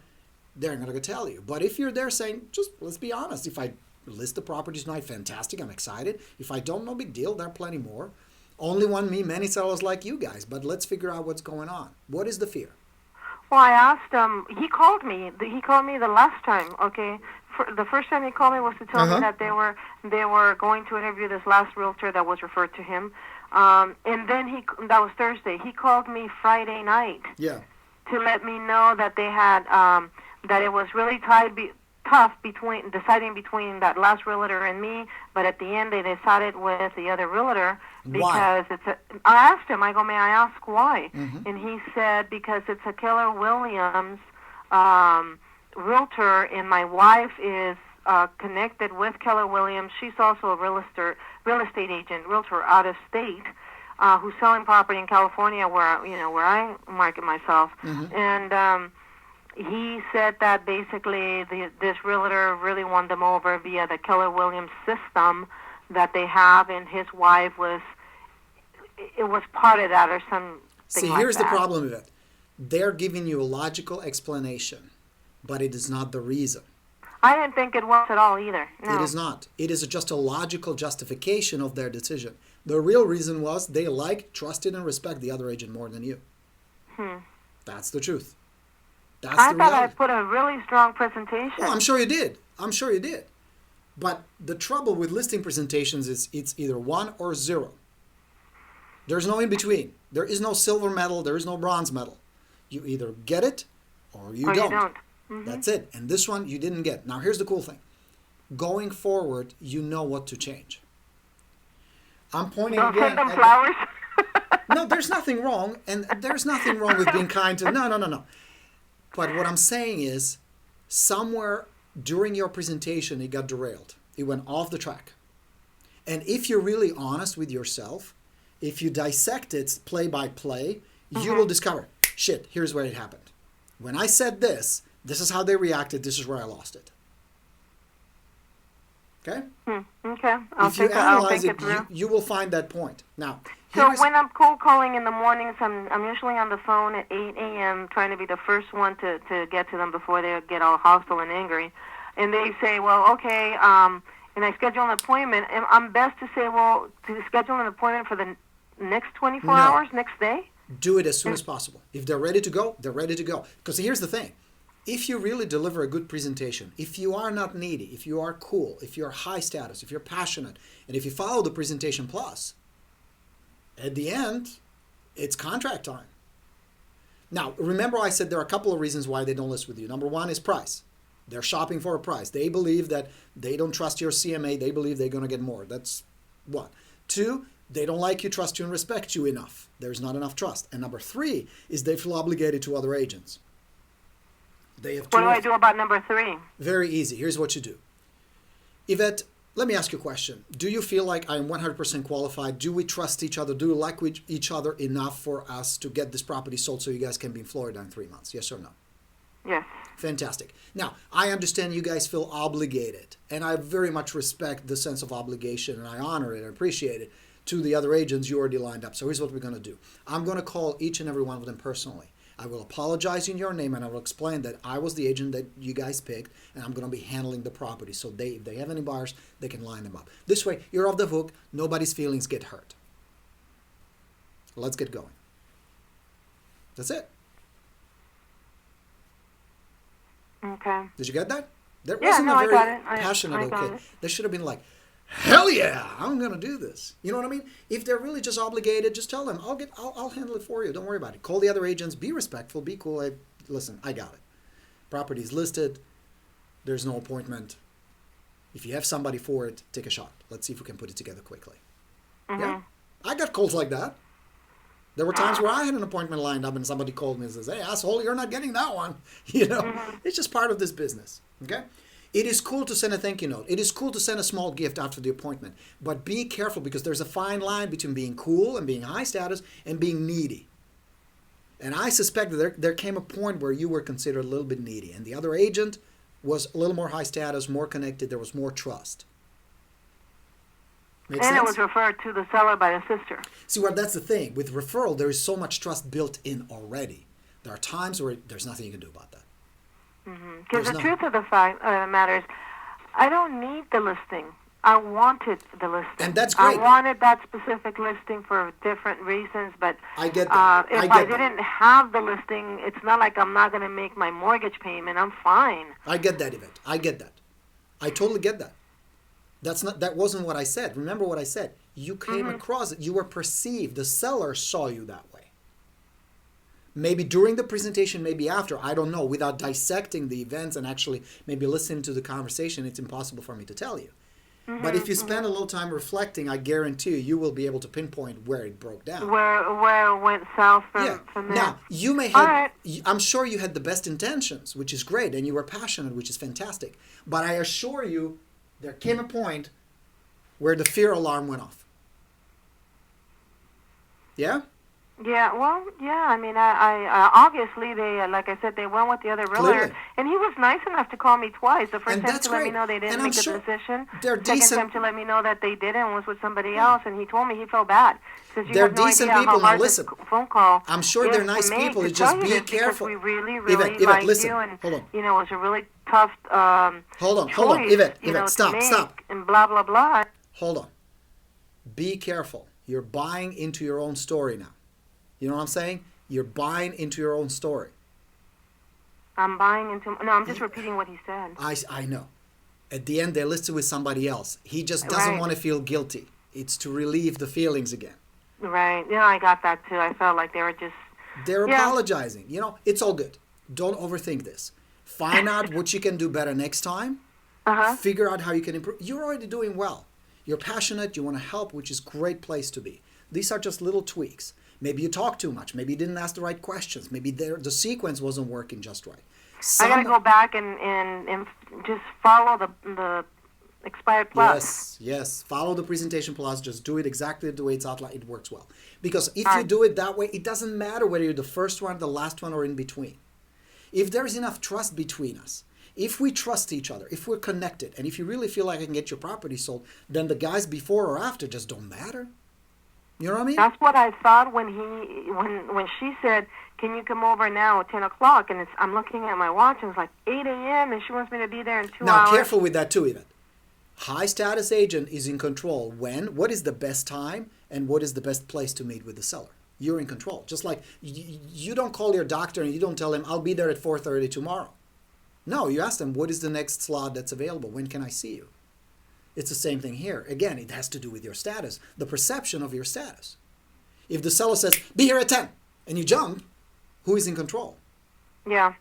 they're not going to tell you. But if you're there saying, just let's be honest, if I list the properties tonight, fantastic, I'm excited. If I don't, no big deal, there are plenty more. Only one me, many sellers like you guys, but let's figure out what's going on. What is the fear? Well, I asked him. He called me. He called me the last time. Okay, the first time he called me was to tell me that they were going to interview this last realtor that was referred to him. And then that was Thursday. He called me Friday night. Yeah. To let me know that they had that it was really tough deciding between that last realtor and me, but at the end they decided with the other realtor because I asked him, I go, may I ask why? Mm-hmm. And he said, because it's a Keller Williams realtor, and my wife is connected with Keller Williams. She's also a real estate agent, realtor out of state, who's selling property in California where I market myself. Mm-hmm. And he said that basically this realtor really won them over via the Keller Williams system that they have, and his wife was part of that or something. See, here's the problem with it. They're giving you a logical explanation, but it is not the reason. I didn't think it was at all either. No. It is not. It is just a logical justification of their decision. The real reason was they trusted, and respect the other agent more than you. That's the truth. I thought I put a really strong presentation. Well, I'm sure you did. But the trouble with listing presentations is it's either 1 or 0. There's no in between. There is no silver medal. There is no bronze medal. You either get it or you don't. Mm-hmm. That's it. And this one you didn't get. Now here's the cool thing. Going forward, you know what to change. I'm pointing don't again. Don't send them flowers. No, there's nothing wrong, and there's nothing wrong with being kind to. No. But what I'm saying is, somewhere during your presentation, it got derailed. It went off the track. And if you're really honest with yourself, if you dissect it play by play, you will discover, shit, here's where it happened. When I said this is how they reacted, this is where I lost it. Okay? Okay. If you analyze it, you will find that point. Now, so when I'm cold calling in the mornings, I'm usually on the phone at 8 a.m. trying to be the first one to get to them before they get all hostile and angry. And they say, well, okay, and I schedule an appointment. And I'm best to say, well, to schedule an appointment for the next 24 hours, next day? Do it as soon as possible. If they're ready to go, they're ready to go. Because here's the thing. If you really deliver a good presentation, if you are not needy, if you are cool, if you're high status, if you're passionate, and if you follow the presentation plus, at the end, it's contract time. Now, remember I said there are a couple of reasons why they don't list with you. Number one is price. They're shopping for a price. They believe that they don't trust your CMA. They believe they're going to get more. That's one. Two, they don't like you, trust you, and respect you enough. There's not enough trust. And number three is they feel obligated to other agents. They have what do I do about number three? Very easy. Here's what you do. Yvette, let me ask you a question. Do you feel like I'm 100% qualified? Do we trust each other? Do we like each other enough for us to get this property sold so you guys can be in Florida in 3 months? Yes or no? Yes. Fantastic. Now, I understand you guys feel obligated, and I very much respect the sense of obligation, and I honor it and appreciate it to the other agents you already lined up. So here's what we're going to do. I'm going to call each and every one of them personally. I will apologize in your name, and I will explain that I was the agent that you guys picked, and I'm going to be handling the property. So if they have any buyers, they can line them up. This way, you're off the hook. Nobody's feelings get hurt. Let's get going. That's it. Okay. Did you get that? That wasn't a very passionate okay. That should have been like, hell yeah, I'm going to do this. You know what I mean? If they're really just obligated, just tell them, I'll handle it for you. Don't worry about it. Call the other agents. Be respectful. Be cool. Listen, I got it. Property's listed. There's no appointment. If you have somebody for it, take a shot. Let's see if we can put it together quickly. Mm-hmm. Yeah? I got calls like that. There were times where I had an appointment lined up and somebody called me and says, hey, asshole, you're not getting that one. It's just part of this business. Okay? It is cool to send a thank you note. It is cool to send a small gift after the appointment. But be careful because there's a fine line between being cool and being high status and being needy. And I suspect that there came a point where you were considered a little bit needy. And the other agent was a little more high status, more connected. There was more trust. Make sense? It was referred to the seller by the sister. See, that's the thing. With referral, there is so much trust built in already. There are times where there's nothing you can do about that. Because the truth of the matter is, I don't need the listing. I wanted the listing. And that's great. I wanted that specific listing for different reasons, but I get that. If I didn't have the listing, it's not like I'm not going to make my mortgage payment. I'm fine. I get that, Yvette. I get that. I totally get that. That wasn't what I said. Remember what I said. You came across it. You were perceived. The seller saw you that way. Maybe during the presentation, maybe after, I don't know. Without dissecting the events and actually maybe listening to the conversation, it's impossible for me to tell you. But if you spend a little time reflecting, I guarantee you will be able to pinpoint where it broke down. Where it went south from there. Now, you may have, I'm sure you had the best intentions, which is great, and you were passionate, which is fantastic. But I assure you, there came a point where the fear alarm went off. Yeah? Yeah, well, yeah. I mean, I obviously they, like I said, they went with the other realtor, and he was nice enough to call me twice. The first time to let me know they didn't make a decision. Second time to let me know that they did and was with somebody else, and he told me he felt bad. They're decent people. Now listen, phone call. I'm sure they're nice people. It's just be careful. We really like you, and hold on. You know, it was a really tough hold on, Yvette, stop. And blah blah blah. Hold on. Be careful. You're buying into your own story now. You know what I'm saying? You're buying into your own story. I'm buying into... No, I'm just repeating what he said. I know. At the end, they listed with somebody else. He just doesn't want to feel guilty. It's to relieve the feelings again. Right. Yeah, I got that too. I felt like they were just... They're apologizing. You know, it's all good. Don't overthink this. Find out what you can do better next time. Figure out how you can improve. You're already doing well. You're passionate. You want to help, which is a great place to be. These are just little tweaks. Maybe you talk too much. Maybe you didn't ask the right questions. Maybe the sequence wasn't working just right. I got to go back and just follow the expired plus. Yes. Follow the presentation plus. Just do it exactly the way it's outlined. It works well. Because if you do it that way, it doesn't matter whether you're the first one, the last one, or in between. If there's enough trust between us, if we trust each other, if we're connected, and if you really feel like I can get your property sold, then the guys before or after just don't matter. You know what I mean? That's what I thought when she said, "Can you come over now at 10 o'clock?" And I'm looking at my watch, and it's like 8 a.m., and she wants me to be there in 2 hours. Now, careful with that too, Yvette. High status agent is in control what is the best time, and what is the best place to meet with the seller. You're in control. Just like you don't call your doctor and you don't tell him, "I'll be there at 4:30 tomorrow." No, you ask them, what is the next slot that's available? When can I see you? It's the same thing here. Again, it has to do with your status, the perception of your status. If the seller says, "Be here at 10," and you jump, who is in control? Yeah.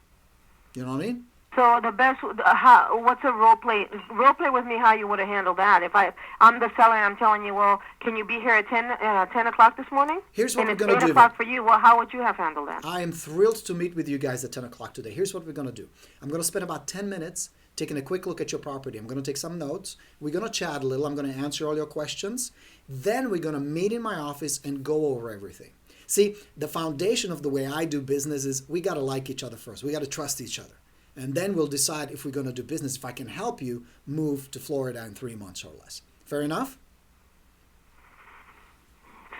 You know what I mean? So the best, what's a role play? Role play with me how you would have handled that. If I'm the seller and I'm telling you, well, can you be here at 10 o'clock this morning? Here's what we're going to do. And it's 8 o'clock for you. Well, how would you have handled that? I am thrilled to meet with you guys at 10 o'clock today. Here's what we're going to do. I'm going to spend about 10 minutes taking a quick look at your property. I'm going to take some notes. We're going to chat a little. I'm going to answer all your questions. Then we're going to meet in my office and go over everything. See, the foundation of the way I do business is we got to like each other first. We got to trust each other. And then we'll decide if we're going to do business. If I can help you move to Florida in 3 months or less. Fair enough?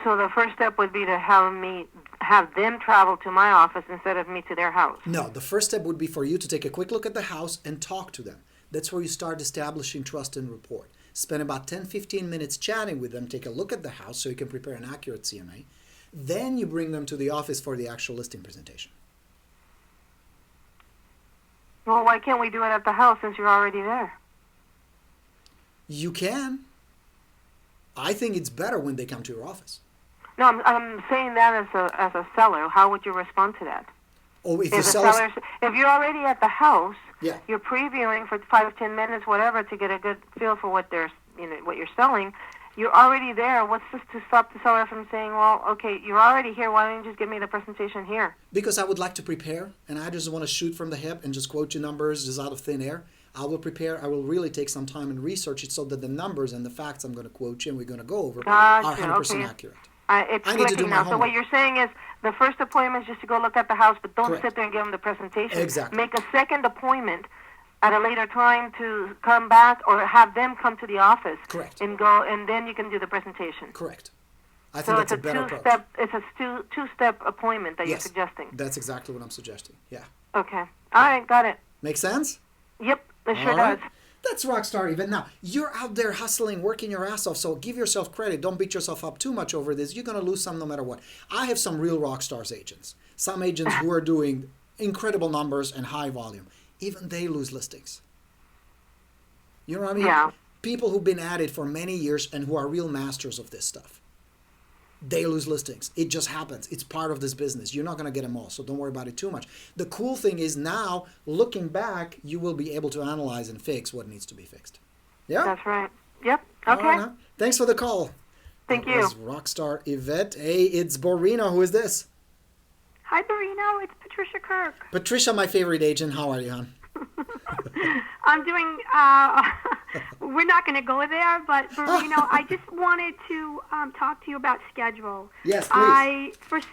So the first step would be to have them travel to my office instead of me to their house. No, the first step would be for you to take a quick look at the house and talk to them. That's where you start establishing trust and rapport. Spend about 10-15 minutes chatting with them. Take a look at the house so you can prepare an accurate CMA. Then you bring them to the office for the actual listing presentation. Well, why can't we do it at the house since you're already there? You can. I think it's better when they come to your office. No, I'm saying that as a seller. How would you respond to that? Oh, if you're already at the house, yeah, you're previewing for 5 to 10 minutes, whatever, to get a good feel for what what you're selling. You're already there. What's this to stop the seller from saying, well, okay, you're already here. Why don't you just give me the presentation here? Because I would like to prepare, and I just want to shoot from the hip and just quote you numbers just out of thin air. I will prepare. I will really take some time and research it so that the numbers and the facts I'm going to quote you and we're going to go over are 100% accurate. It's clicking now. So what you're saying is the first appointment is just to go look at the house, but don't sit there and give them the presentation. Exactly. Make a second appointment at a later time to come back or have them come to the office. Correct. And go, and then you can do the presentation. Correct. I think that's a better approach. It's a two-step appointment that you're suggesting. That's exactly what I'm suggesting. Yeah. Okay. All right. Got it. Make sense? Yep. It sure does. That's Rockstar Event. Now, you're out there hustling, working your ass off, so give yourself credit. Don't beat yourself up too much over this. You're going to lose some no matter what. I have some real Rockstars agents. Some agents who are doing incredible numbers and high volume. Even they lose listings. You know what I mean? Yeah. People who've been at it for many years and who are real masters of this stuff. They lose listings. It just happens. It's part of this business. You're not going to get them all, so don't worry about it too much. The cool thing is now, looking back, you will be able to analyze and fix what needs to be fixed. Yeah? That's right. Yep. Okay. Thanks for the call. Thank you. That was Rockstar Yvette. Hey, it's Borino. Who is this? Hi, Borino. It's Patricia Kirk. Patricia, my favorite agent. How are you, hon? I'm doing, we're not going to go there, but Borino, I just wanted to talk to you about schedule. Yes, please.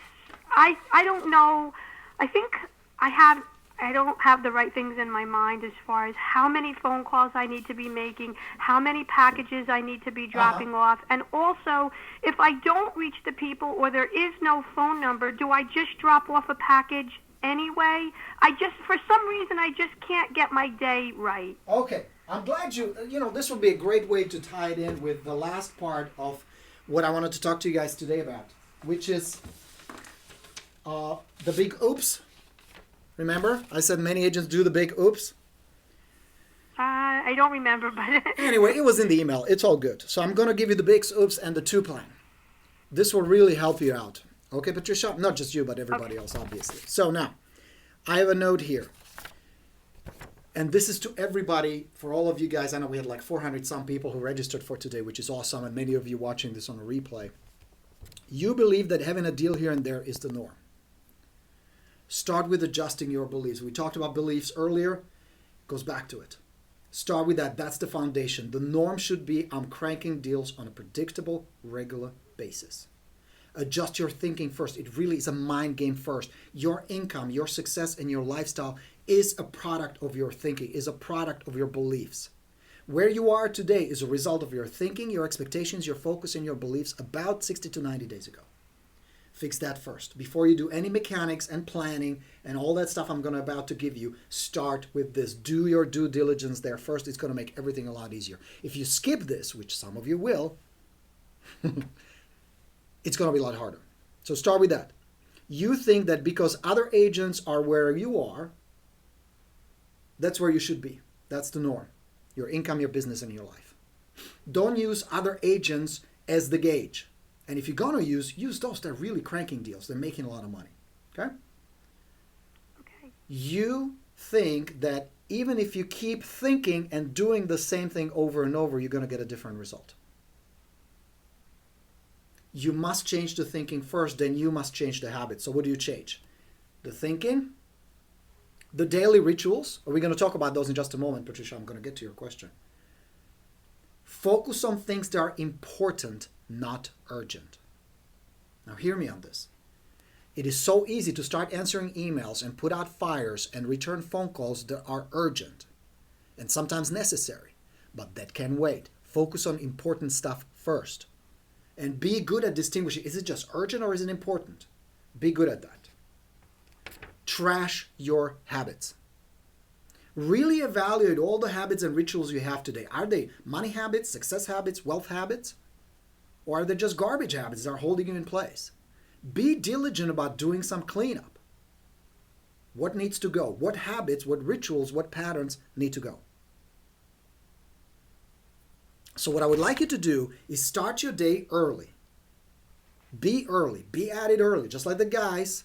I don't know. I think I don't have the right things in my mind as far as how many phone calls I need to be making, how many packages I need to be dropping off, and also if I don't reach the people or there is no phone number, do I just drop off a package anyway? For some reason, I just can't get my day right. Okay. I'm glad this would be a great way to tie it in with the last part of what I wanted to talk to you guys today about, which is the big oops. Remember? I said many agents do the big oops. I don't remember, but... Anyway, it was in the email. It's all good. So I'm going to give you the big oops and the 2 plan. This will really help you out. Okay, Patricia? Not just you, but everybody else, obviously. So now, I have a note here. And this is to everybody, for all of you guys. I know we had like 400 some people who registered for today, which is awesome. And many of you watching this on a replay. You believe that having a deal here and there is the norm. Start with adjusting your beliefs. We talked about beliefs earlier. Goes back to it. Start with that. That's the foundation. The norm should be I'm cranking deals on a predictable, regular basis. Adjust your thinking first. It really is a mind game first. Your income, your success, and your lifestyle is a product of your thinking, is a product of your beliefs. Where you are today is a result of your thinking, your expectations, your focus, and your beliefs about 60 to 90 days ago. Fix that first. Before you do any mechanics and planning and all that stuff I'm about to give you, start with this. Do your due diligence there first. It's going to make everything a lot easier. If you skip this, which some of you will, it's going to be a lot harder. So start with that. You think that because other agents are where you are, that's where you should be. That's the norm. Your income, your business, and your life. Don't use other agents as the gauge. And if you're going to use those. They're really cranking deals. They're making a lot of money. Okay? Okay. You think that even if you keep thinking and doing the same thing over and over, you're going to get a different result. You must change the thinking first, then you must change the habit. So what do you change? The thinking, the daily rituals. We're going to talk about those in just a moment, Patricia. I'm going to get to your question. Focus on things that are important, not urgent. Now hear me on this. It is so easy to start answering emails and put out fires and return phone calls that are urgent and sometimes necessary, but that can wait. Focus on important stuff first. And be good at distinguishing, is it just urgent or is it important? Be good at that. Trash your habits. Really evaluate all the habits and rituals you have today. Are they money habits, success habits, wealth habits? Or are they just garbage habits that are holding you in place? Be diligent about doing some cleanup. What needs to go? What habits, what rituals, what patterns need to go? So what I would like you to do is start your day early. Be early. Be at it early. Just like the guys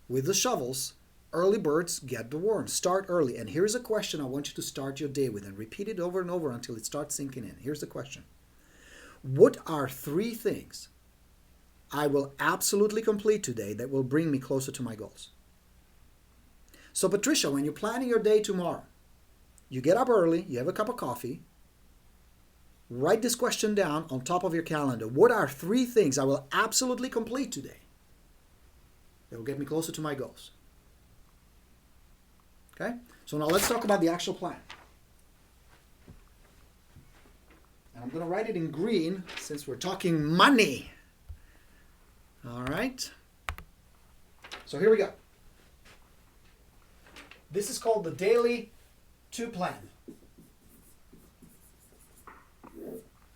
with the shovels. Early birds get the worms. Start early. And here's a question I want you to start your day with and repeat it over and over until it starts sinking in. Here's the question. What are 3 things I will absolutely complete today that will bring me closer to my goals? So Patricia, when you're planning your day tomorrow, you get up early, you have a cup of coffee, write this question down on top of your calendar. What are 3 things I will absolutely complete today that will get me closer to my goals? Okay? So now let's talk about the actual plan. And I'm going to write it in green since we're talking money. All right? So here we go. This is called the Daily 2 Plan.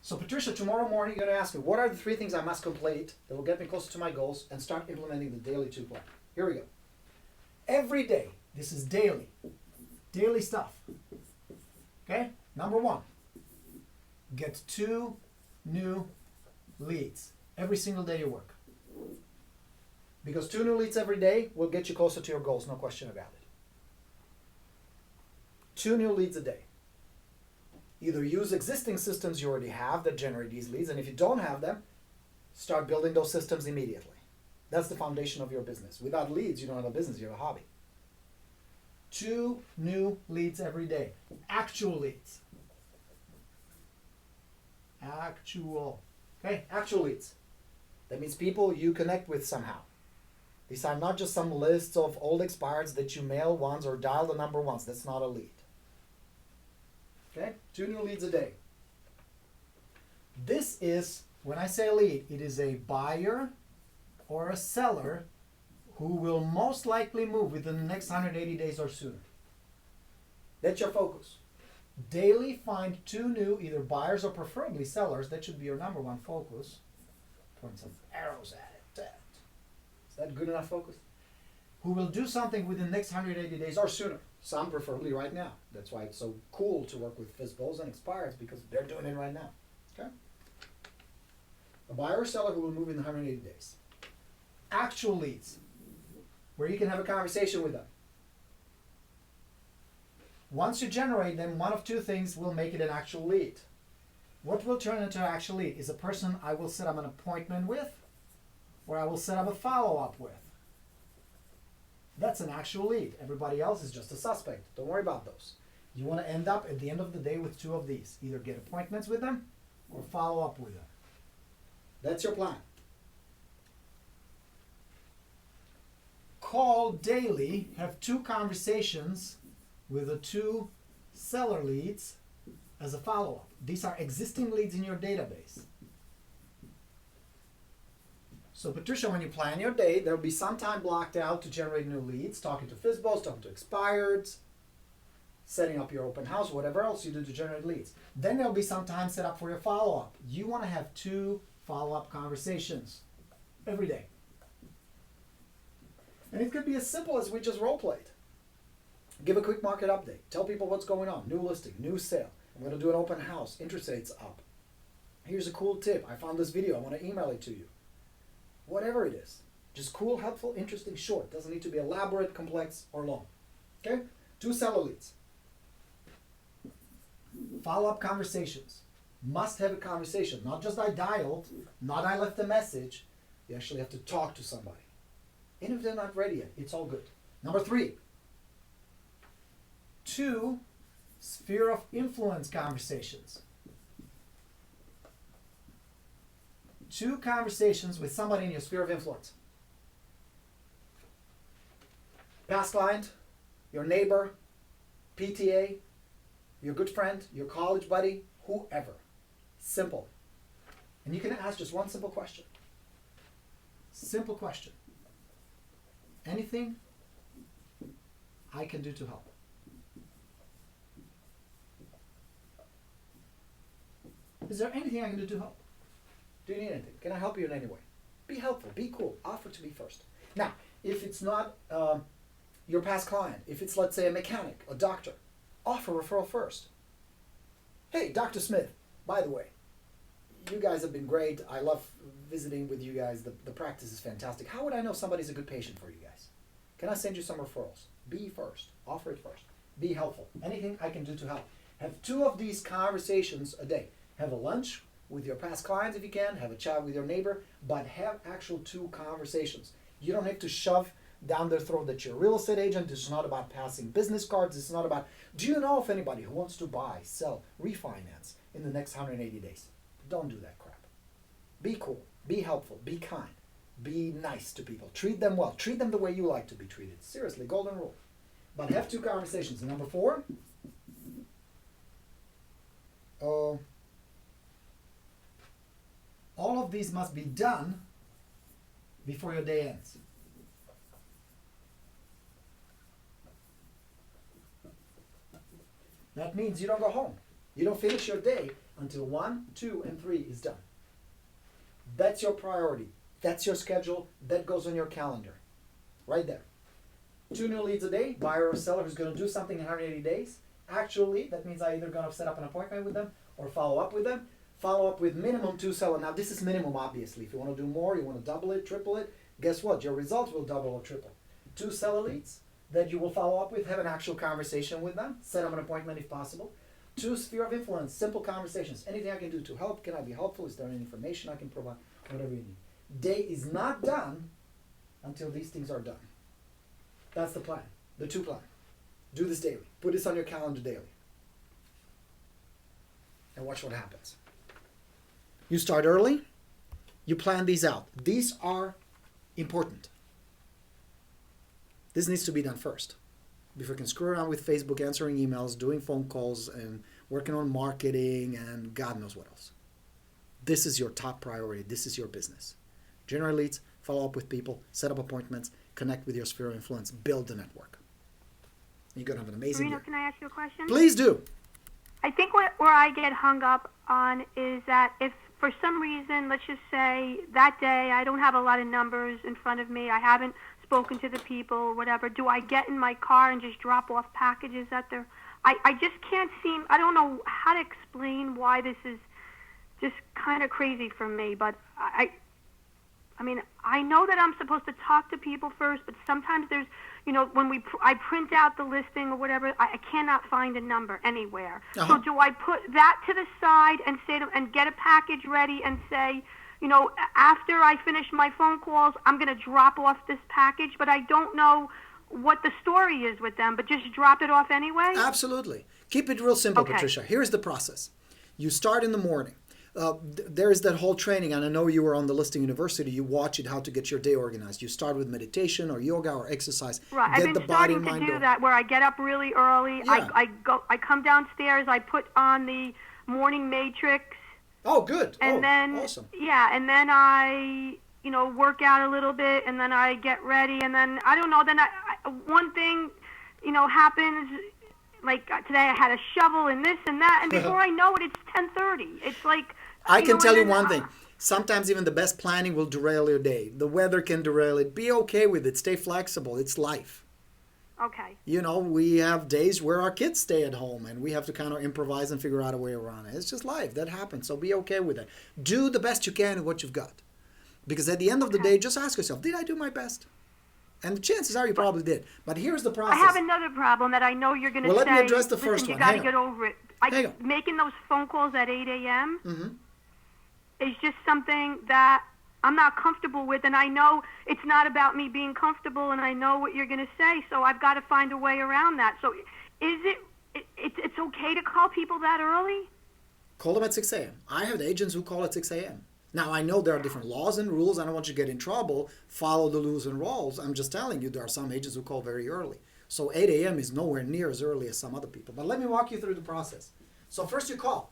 So Patricia, tomorrow morning you're going to ask me, what are the 3 things I must complete that will get me closer to my goals, and start implementing the Daily 2 Plan. Here we go. Every day, this is daily. Daily stuff. Okay? Number 1, get 2 new leads every single day you work. Because 2 new leads every day will get you closer to your goals, no question about it. 2 new leads a day. Either use existing systems you already have that generate these leads, and if you don't have them, start building those systems immediately. That's the foundation of your business. Without leads, you don't have a business, you have a hobby. 2 new leads every day. Actual leads. Actual. Okay, actual leads. That means people you connect with somehow. These are not just some lists of old expireds that you mail once or dial the number once. That's not a lead. Okay, 2 new leads a day. This is, when I say lead, it is a buyer or a seller who will most likely move within the next 180 days or sooner. That's your focus. Daily find 2 new either buyers or preferably sellers. That should be your number 1 focus. Point some arrows at it. Is that good enough focus? Who will do something within the next 180 days or sooner. Some preferably right now. That's why it's so cool to work with FISBOs and expireds, because they're doing it right now. Okay? A buyer or seller who will move in 180 days. Actual leads, where you can have a conversation with them. Once you generate them, one of 2 things will make it an actual lead. What will turn into an actual lead is a person I will set up an appointment with, or I will set up a follow-up with. That's an actual lead. Everybody else is just a suspect. Don't worry about those. You want to end up at the end of the day with 2 of these. Either get appointments with them or follow up with them. That's your plan. Call daily, have 2 conversations with the 2 seller leads as a follow-up. These are existing leads in your database. So Patricia, when you plan your day, there'll be some time blocked out to generate new leads, talking to FISBOs, talking to expireds, setting up your open house, whatever else you do to generate leads. Then there'll be some time set up for your follow-up. You want to have 2 follow-up conversations every day. And it could be as simple as we just role-played. Give a quick market update. Tell people what's going on. New listing, new sale. I'm going to do an open house. Interest rates up. Here's a cool tip. I found this video. I want to email it to you. Whatever it is. Just cool, helpful, interesting, short. Doesn't need to be elaborate, complex, or long. Okay? 2 seller leads. Follow-up conversations. Must have a conversation. Not just I dialed, not I left a message. You actually have to talk to somebody. And if they're not ready yet, it's all good. Number 3. 2 sphere of influence conversations. 2 conversations with somebody in your sphere of influence. Past client, your neighbor, PTA, your good friend, your college buddy, whoever. Simple. And you can ask just one simple question. Simple question. Anything I can do to help? Is there anything I can do to help? Do you need anything? Can I help you in any way? Be helpful. Be cool. Offer to be first. Now, if it's not your past client, if it's, let's say, a mechanic, a doctor, offer referral first. Hey, Dr. Smith, by the way, you guys have been great. I love visiting with you guys. The practice is fantastic. How would I know somebody's a good patient for you guys? Can I send you some referrals? Be first. Offer it first. Be helpful. Anything I can do to help. Have 2 of these conversations a day. Have a lunch with your past clients if you can. Have a chat with your neighbor. But have actual 2 conversations. You don't have to shove down their throat that you're a real estate agent. This is not about passing business cards. This is not about, do you know of anybody who wants to buy, sell, refinance in the next 180 days? Don't do that crap. Be cool. Be helpful. Be kind. Be nice to people. Treat them well. Treat them the way you like to be treated. Seriously, golden rule. But have 2 conversations. And number 4, all of these must be done before your day ends. That means you don't go home. You don't finish your day until 1, 2, and 3 is done. That's your priority. That's your schedule. That goes on your calendar. Right there. 2 new leads a day, buyer or seller who's going to do something in 180 days. Actually, that means I either going to set up an appointment with them or follow up with them. Follow up with minimum 2 seller. Now, this is minimum, obviously. If you want to do more, you want to double it, triple it, guess what? Your results will double or triple. 2 seller leads that you will follow up with, have an actual conversation with them, set up an appointment if possible. 2 sphere of influence, simple conversations. Anything I can do to help? Can I be helpful? Is there any information I can provide? Whatever you need. Day is not done until these things are done. That's the plan, the 2 plan. Do this daily. Put this on your calendar daily. And watch what happens. You start early. You plan these out. These are important. This needs to be done first. Before you can screw around with Facebook, answering emails, doing phone calls, and working on marketing, and God knows what else. This is your top priority. This is your business. Generate leads, follow up with people, set up appointments, connect with your sphere of influence, build a network. You're going to have an amazing Borino, year. can I ask you a question? Please do. I think where I get hung up on is that if for some reason, let's just say that day I don't have a lot of numbers in front of me, I haven't spoken to the people, whatever, do I get in my car and just drop off packages at their... I just can't seem... I don't know how to explain why this is just kind of crazy for me, but I mean, I know that I'm supposed to talk to people first, but sometimes there's, you know, when I print out the listing or whatever, I cannot find a number anywhere. So do I put that to the side and say to, and get a package ready and say after I finish my phone calls, I'm going to drop off this package, but I don't know what the story is with them, but just drop it off anyway? Absolutely. Keep it real simple, Okay. Patricia. Here's the process. You start in the morning. There is that whole training, and I know you were on the Listing University. You watch it, how to get your day organized. You start with meditation or yoga or exercise. Right. Get I've the been body starting to mind do over. that where I get up really early. Yeah. I come downstairs, I put on the morning matrix, Oh, good. and then awesome. and then I work out a little bit, and then I get ready, and then I don't know. Then one thing happens. Like today, I had a shovel and this and that, and before I know it, it's 10:30. It's like I can tell you and then, one thing. Sometimes even the best planning will derail your day. The weather can derail it. Be okay with it. Stay flexible. It's life. Okay. We have days where our kids stay at home and we have to kind of improvise and figure out a way around it. It's just life. That happens. So be okay with it. Do the best you can with what you've got. Because at the end of the day, just ask yourself, did I do my best? And the chances are you probably did. But here's the process. I have another problem that I know you're going to say. Well, let me address the first Listen, one. You got to Hang get over it. Hang on. Making those phone calls at 8 a.m. Mm-hmm. is just something that I'm not comfortable with, and I know it's not about me being comfortable, and I know what you're going to say, so I've got to find a way around that. So it's okay to call people that early? Call them at 6 a.m. I have agents who call at 6 a.m. Now, I know there are different laws and rules. I don't want you to get in trouble. Follow the rules and rules. I'm just telling you there are some agents who call very early. So 8 a.m. is nowhere near as early as some other people. But let me walk you through the process. So first you call.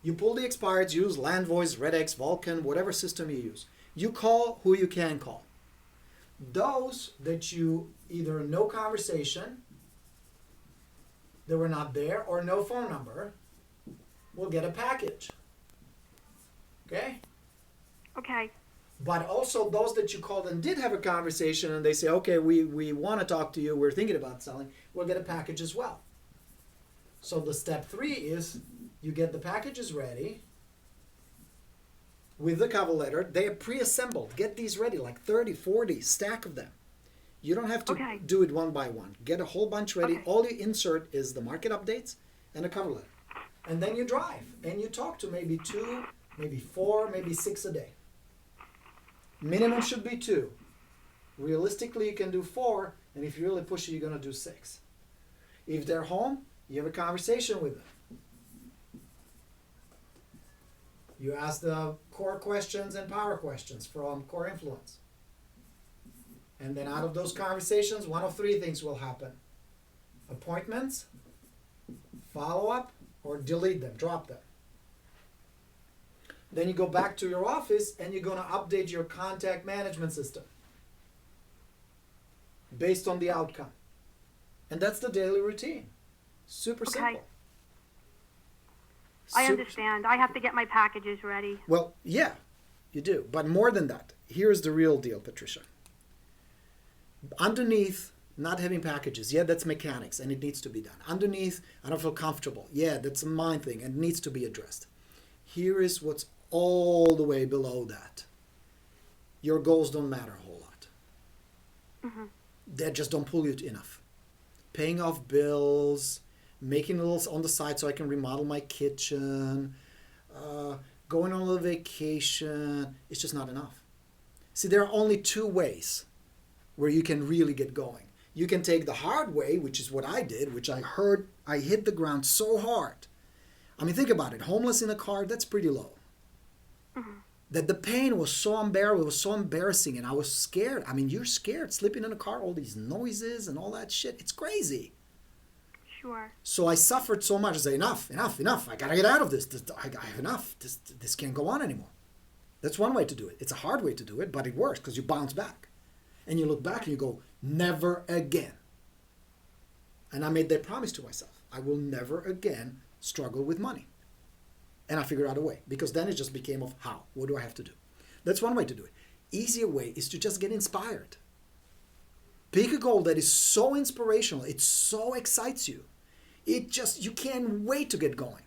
You pull the expireds, use LandVoice, RedX, Vulcan, whatever system you use. You call who you can call. Those that you either no conversation, they were not there, or no phone number, will get a package. Okay? Okay. But also those that you called and did have a conversation and they say, okay, we want to talk to you, we're thinking about selling, will get a package as well. So the step 3 is you get the packages ready with the cover letter. They are pre-assembled. Get these ready, like 30, 40, stack of them. You don't have to do it one by one. Get a whole bunch ready. Okay. All you insert is the market updates and a cover letter. And then you drive and you talk to maybe 2, maybe 4, maybe 6 a day. Minimum should be 2. Realistically, you can do 4, and if you really push it, you're going to do 6. If they're home, you have a conversation with them. You ask the core questions and power questions from Core Influence. And then out of those conversations, one of 3 things will happen. Appointments, follow-up, or delete them, drop them. Then you go back to your office and you're going to update your contact management system based on the outcome. And that's the daily routine. Super simple. I understand. I have to get my packages ready. Well, yeah, you do. But more than that, here's the real deal, Patricia. Underneath not having packages, yeah, that's mechanics and it needs to be done. Underneath, I don't feel comfortable. Yeah, that's a mind thing and it needs to be addressed. Here is what's all the way below that. Your goals don't matter a whole lot. Mm-hmm. They just don't pull you enough. Paying off bills, making a little on the side so I can remodel my kitchen, going on a little vacation, it's just not enough. See, there are only 2 ways where you can really get going. You can take the hard way, which is what I did, which I hit the ground so hard. I mean, think about it. Homeless in a car, that's pretty low. Mm-hmm. That the pain was so unbearable, it was so embarrassing, and I was scared. I mean, you're scared sleeping in a car, all these noises and all that shit. It's crazy. Sure. So I suffered so much. I say, enough. I gotta get out of this. I have enough. This can't go on anymore. That's one way to do it. It's a hard way to do it, but it works because you bounce back. And you look back and you go, never again. And I made that promise to myself. I will never again struggle with money. And I figured out a way, because then it just became of how? What do I have to do? That's one way to do it. Easier way is to just get inspired. Pick a goal that is so inspirational, it so excites you. You can't wait to get going.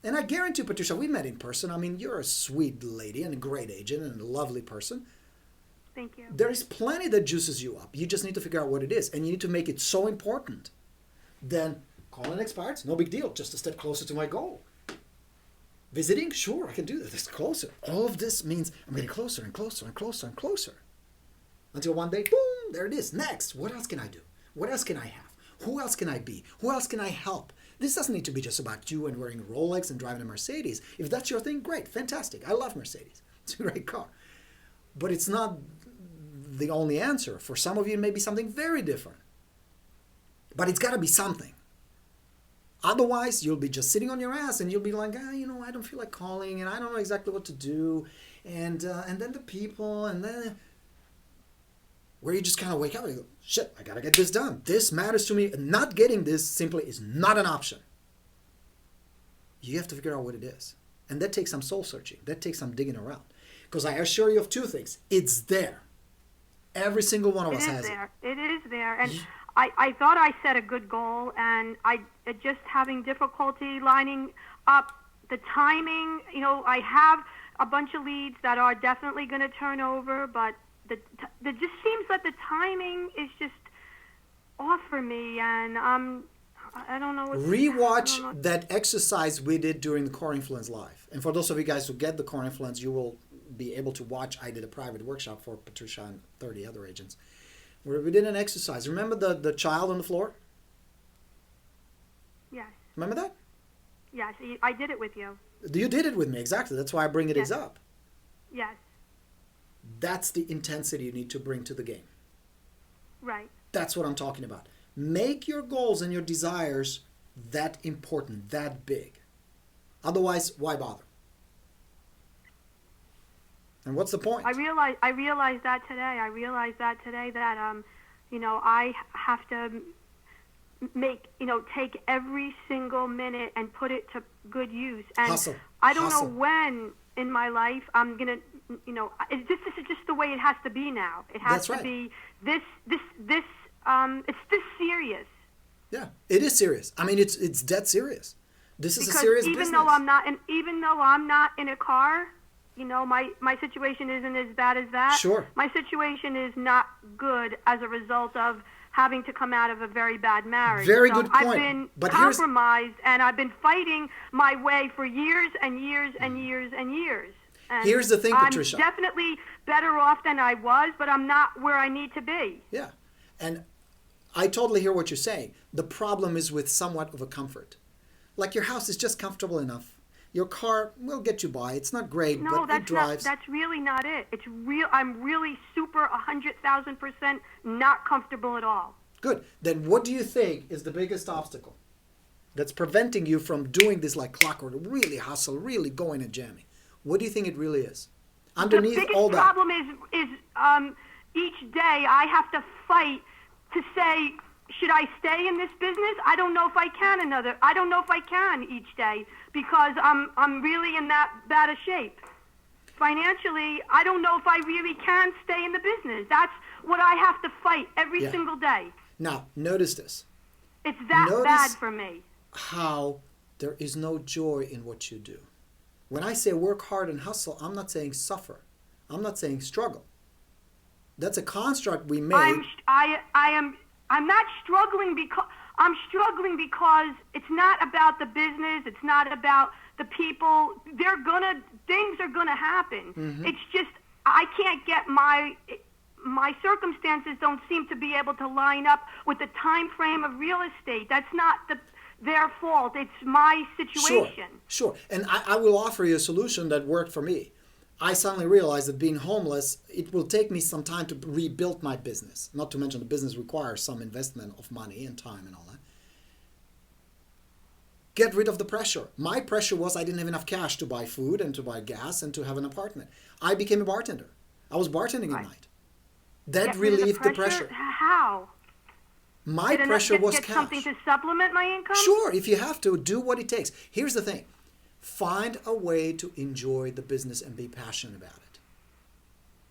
And I guarantee you, Patricia, we met in person. I mean, you're a sweet lady and a great agent and a lovely person. Thank you. There is plenty that juices you up. You just need to figure out what it is. And you need to make it so important. Then call in expireds, no big deal, just a step closer to my goal. Visiting? Sure, I can do this. It's closer. All of this means I'm getting closer and closer and closer and closer. Until one day, boom, there it is. Next, what else can I do? What else can I have? Who else can I be? Who else can I help? This doesn't need to be just about you and wearing a Rolex and driving a Mercedes. If that's your thing, great, fantastic. I love Mercedes. It's a great car. But it's not the only answer. For some of you, it may be something very different. But it's got to be something. Otherwise, you'll be just sitting on your ass and you'll be like, I don't feel like calling and I don't know exactly what to do. And then the people, and then where you just kind of wake up and you go, shit, I got to get this done. This matters to me. And not getting this simply is not an option. You have to figure out what it is. And that takes some soul searching. That takes some digging around. Because I assure you of two things. It's there. Every single one of us has it. It is there. And I thought I set a good goal, and I just having difficulty lining up the timing. I have a bunch of leads that are definitely going to turn over, but it just seems that the timing is just off for me, and I don't know. Rewatch that exercise we did during the Core Influence Live. And for those of you guys who get the Core Influence, you will be able to watch. I did a private workshop for Patricia and 30 other agents where we did an exercise. Remember the child on the floor? Yes. Remember that? Yes, I did it with you. You did it with me, exactly. That's why I bring it up. Yes. That's the intensity you need to bring to the game. Right. That's what I'm talking about. Make your goals and your desires that important, that big. Otherwise, why bother? And what's the point? I realized that today. I realized that I have to take every single minute and put it to good use. And hustle. I don't know when in my life I'm gonna, this is just the way it has to be now. It has to be this. It's this serious. Yeah, it is serious. I mean, it's dead serious. This is a serious business. Even though I'm not in a car. My situation isn't as bad as that. Sure. My situation is not good as a result of having to come out of a very bad marriage. Very good point. I've been compromised, and I've been fighting my way for years and years and years and years. And here's the thing, Patricia. I'm definitely better off than I was, but I'm not where I need to be. Yeah. And I totally hear what you're saying. The problem is with somewhat of a comfort. Like your house is just comfortable enough. Your car will get you by. It's not great, but it drives. That's really not it. It's real. I'm really super 100,000% not comfortable at all. Good. Then what do you think is the biggest obstacle that's preventing you from doing this like clockwork, really hustle, really going and jamming? What do you think it really is? Underneath all that. The biggest problem is each day I have to fight to say, should I stay in this business? I don't know if I can each day because I'm really in that bad a shape. Financially, I don't know if I really can stay in the business. That's what I have to fight every single day. Now, notice this. It's that bad for me. How there is no joy in what you do. When I say work hard and hustle, I'm not saying suffer. I'm not saying struggle. That's a construct we made. I'm not struggling because I'm struggling because it's not about the business. It's not about the people. Things are gonna happen. Mm-hmm. It's just I can't get my circumstances don't seem to be able to line up with the time frame of real estate. That's not their fault. It's my situation. Sure. And I will offer you a solution that worked for me. I suddenly realized that being homeless, it will take me some time to rebuild my business. Not to mention the business requires some investment of money and time and all that. Get rid of the pressure. My pressure was I didn't have enough cash to buy food and to buy gas and to have an apartment. I became a bartender. I was bartending at night. That relieved the pressure. How? My pressure was cash. Get something to supplement my income? Sure, if you have to, do what it takes. Here's the thing. Find a way to enjoy the business and be passionate about it.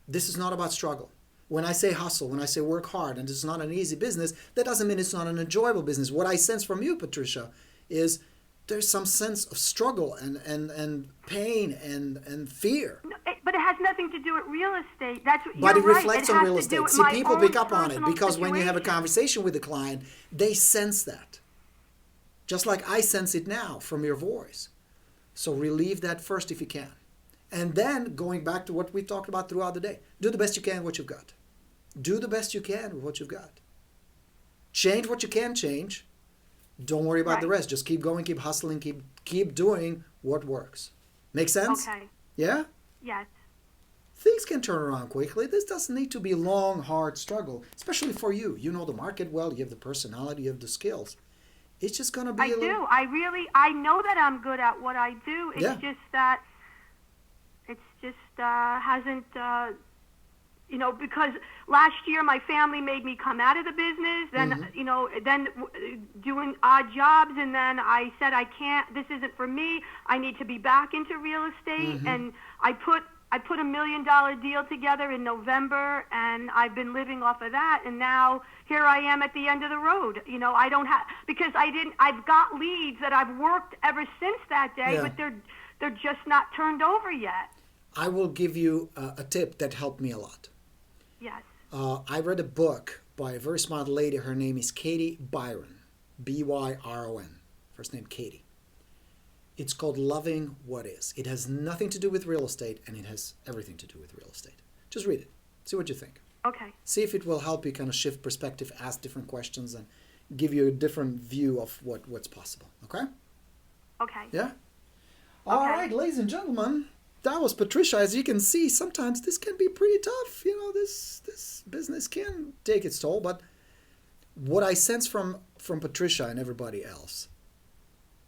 This is not about struggle. When I say hustle, when I say work hard, and it's not an easy business, that doesn't mean it's not an enjoyable business. What I sense from you, Patricia, is there's some sense of struggle and pain and fear. No, but it has nothing to do with real estate. But it reflects on real estate. See, people pick up on it because when you have a conversation with the client, they sense that. Just like I sense it now from your voice. So relieve that first if you can. And then going back to what we talked about throughout the day, do the best you can with what you've got. Do the best you can with what you've got. Change what you can change. Don't worry about the rest. Just keep going, keep hustling, keep doing what works. Make sense? Okay. Yeah? Yes. Things can turn around quickly. This doesn't need to be a long, hard struggle, especially for you. You know the market well. You have the personality, you have the skills. It's just going to be I know that I'm good at what I do. It's just that hasn't, because last year my family made me come out of the business, then, doing odd jobs, and then I said, I can't, this isn't for me. I need to be back into real estate, and I put $1 million deal together in November, and I've been living off of that, and now here I am at the end of the road. I don't have, because I've got leads that I've worked ever since that day, but they're just not turned over yet. I will give you a tip that helped me a lot. Yes. I read a book by a very smart lady. Her name is Katie Byron, Byron, first name Katie. It's called Loving What Is. It has nothing to do with real estate, and it has everything to do with real estate. Just read it. See what you think. Okay. See if it will help you kind of shift perspective, ask different questions, and give you a different view of what's possible. Okay? Okay. Yeah? All right, ladies and gentlemen. That was Patricia. As you can see, sometimes this can be pretty tough. This business can take its toll. But what I sense from Patricia and everybody else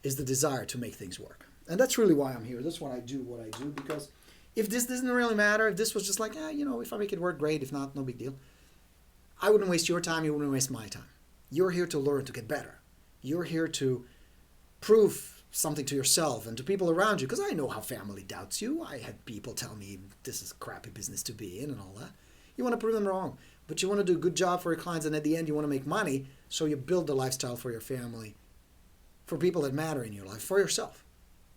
is the desire to make things work. And that's really why I'm here. That's why I do what I do. Because if this doesn't really matter, if this was just like, if I make it work, great. If not, no big deal. I wouldn't waste your time. You wouldn't waste my time. You're here to learn, to get better. You're here to prove something to yourself and to people around you, because I know how family doubts you. I had people tell me this is a crappy business to be in and all that. You want to prove them wrong, but you want to do a good job for your clients, and at the end you want to make money, so you build the lifestyle for your family, for people that matter in your life, for yourself.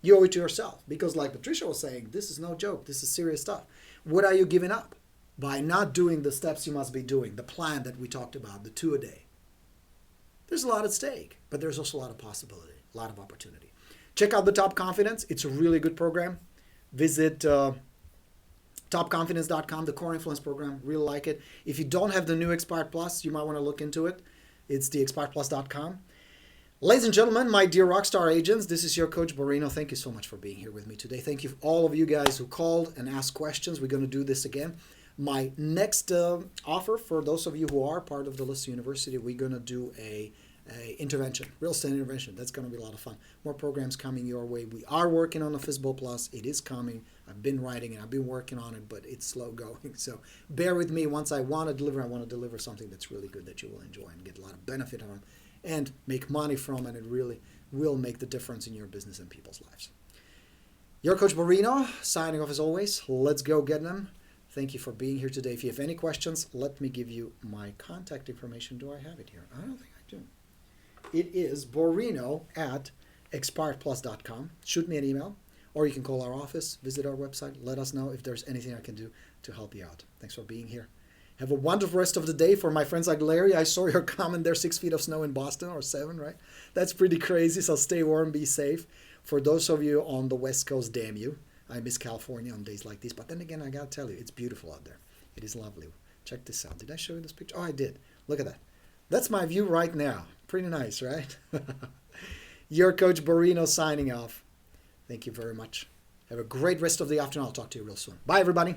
You owe it to yourself, because like Patricia was saying, this is no joke. This is serious stuff. What are you giving up by not doing the steps you must be doing, the plan that we talked about, the 2 a day? There's a lot at stake, but there's also a lot of possibility, a lot of opportunity. Check out the Top Confidence. It's a really good program. Visit topconfidence.com, the Core Influence program. Really like it. If you don't have the new Expired Plus, you might want to look into it. It's the expiredplus.com. Ladies and gentlemen, my dear Rockstar agents, this is your Coach Borino. Thank you so much for being here with me today. Thank you all of you guys who called and asked questions. We're going to do this again. My next offer, for those of you who are part of the List University, we're going to do a intervention, real estate intervention. That's going to be a lot of fun. More programs coming your way. We are working on the FSBO Plus. It is coming. I've been writing it. I've been working on it, but it's slow going. So bear with me. Once I want to deliver something that's really good that you will enjoy and get a lot of benefit from and make money from, and it really will make the difference in your business and people's lives. Your Coach Borino, signing off as always. Let's go get them. Thank you for being here today. If you have any questions, let me give you my contact information. Do I have it here? I don't think I do. It is borino@expiredplus.com. Shoot me an email, or you can call our office, visit our website. Let us know if there's anything I can do to help you out. Thanks for being here. Have a wonderful rest of the day. For my friends like Larry, I saw your comment there, 6 feet of snow in Boston, or 7, right? That's pretty crazy, so stay warm, be safe. For those of you on the West Coast, damn you. I miss California on days like these. But then again, I got to tell you, it's beautiful out there. It is lovely. Check this out. Did I show you this picture? Oh, I did. Look at that. That's my view right now. Pretty nice, right? Your Coach Borino signing off. Thank you very much. Have a great rest of the afternoon. I'll talk to you real soon. Bye, everybody.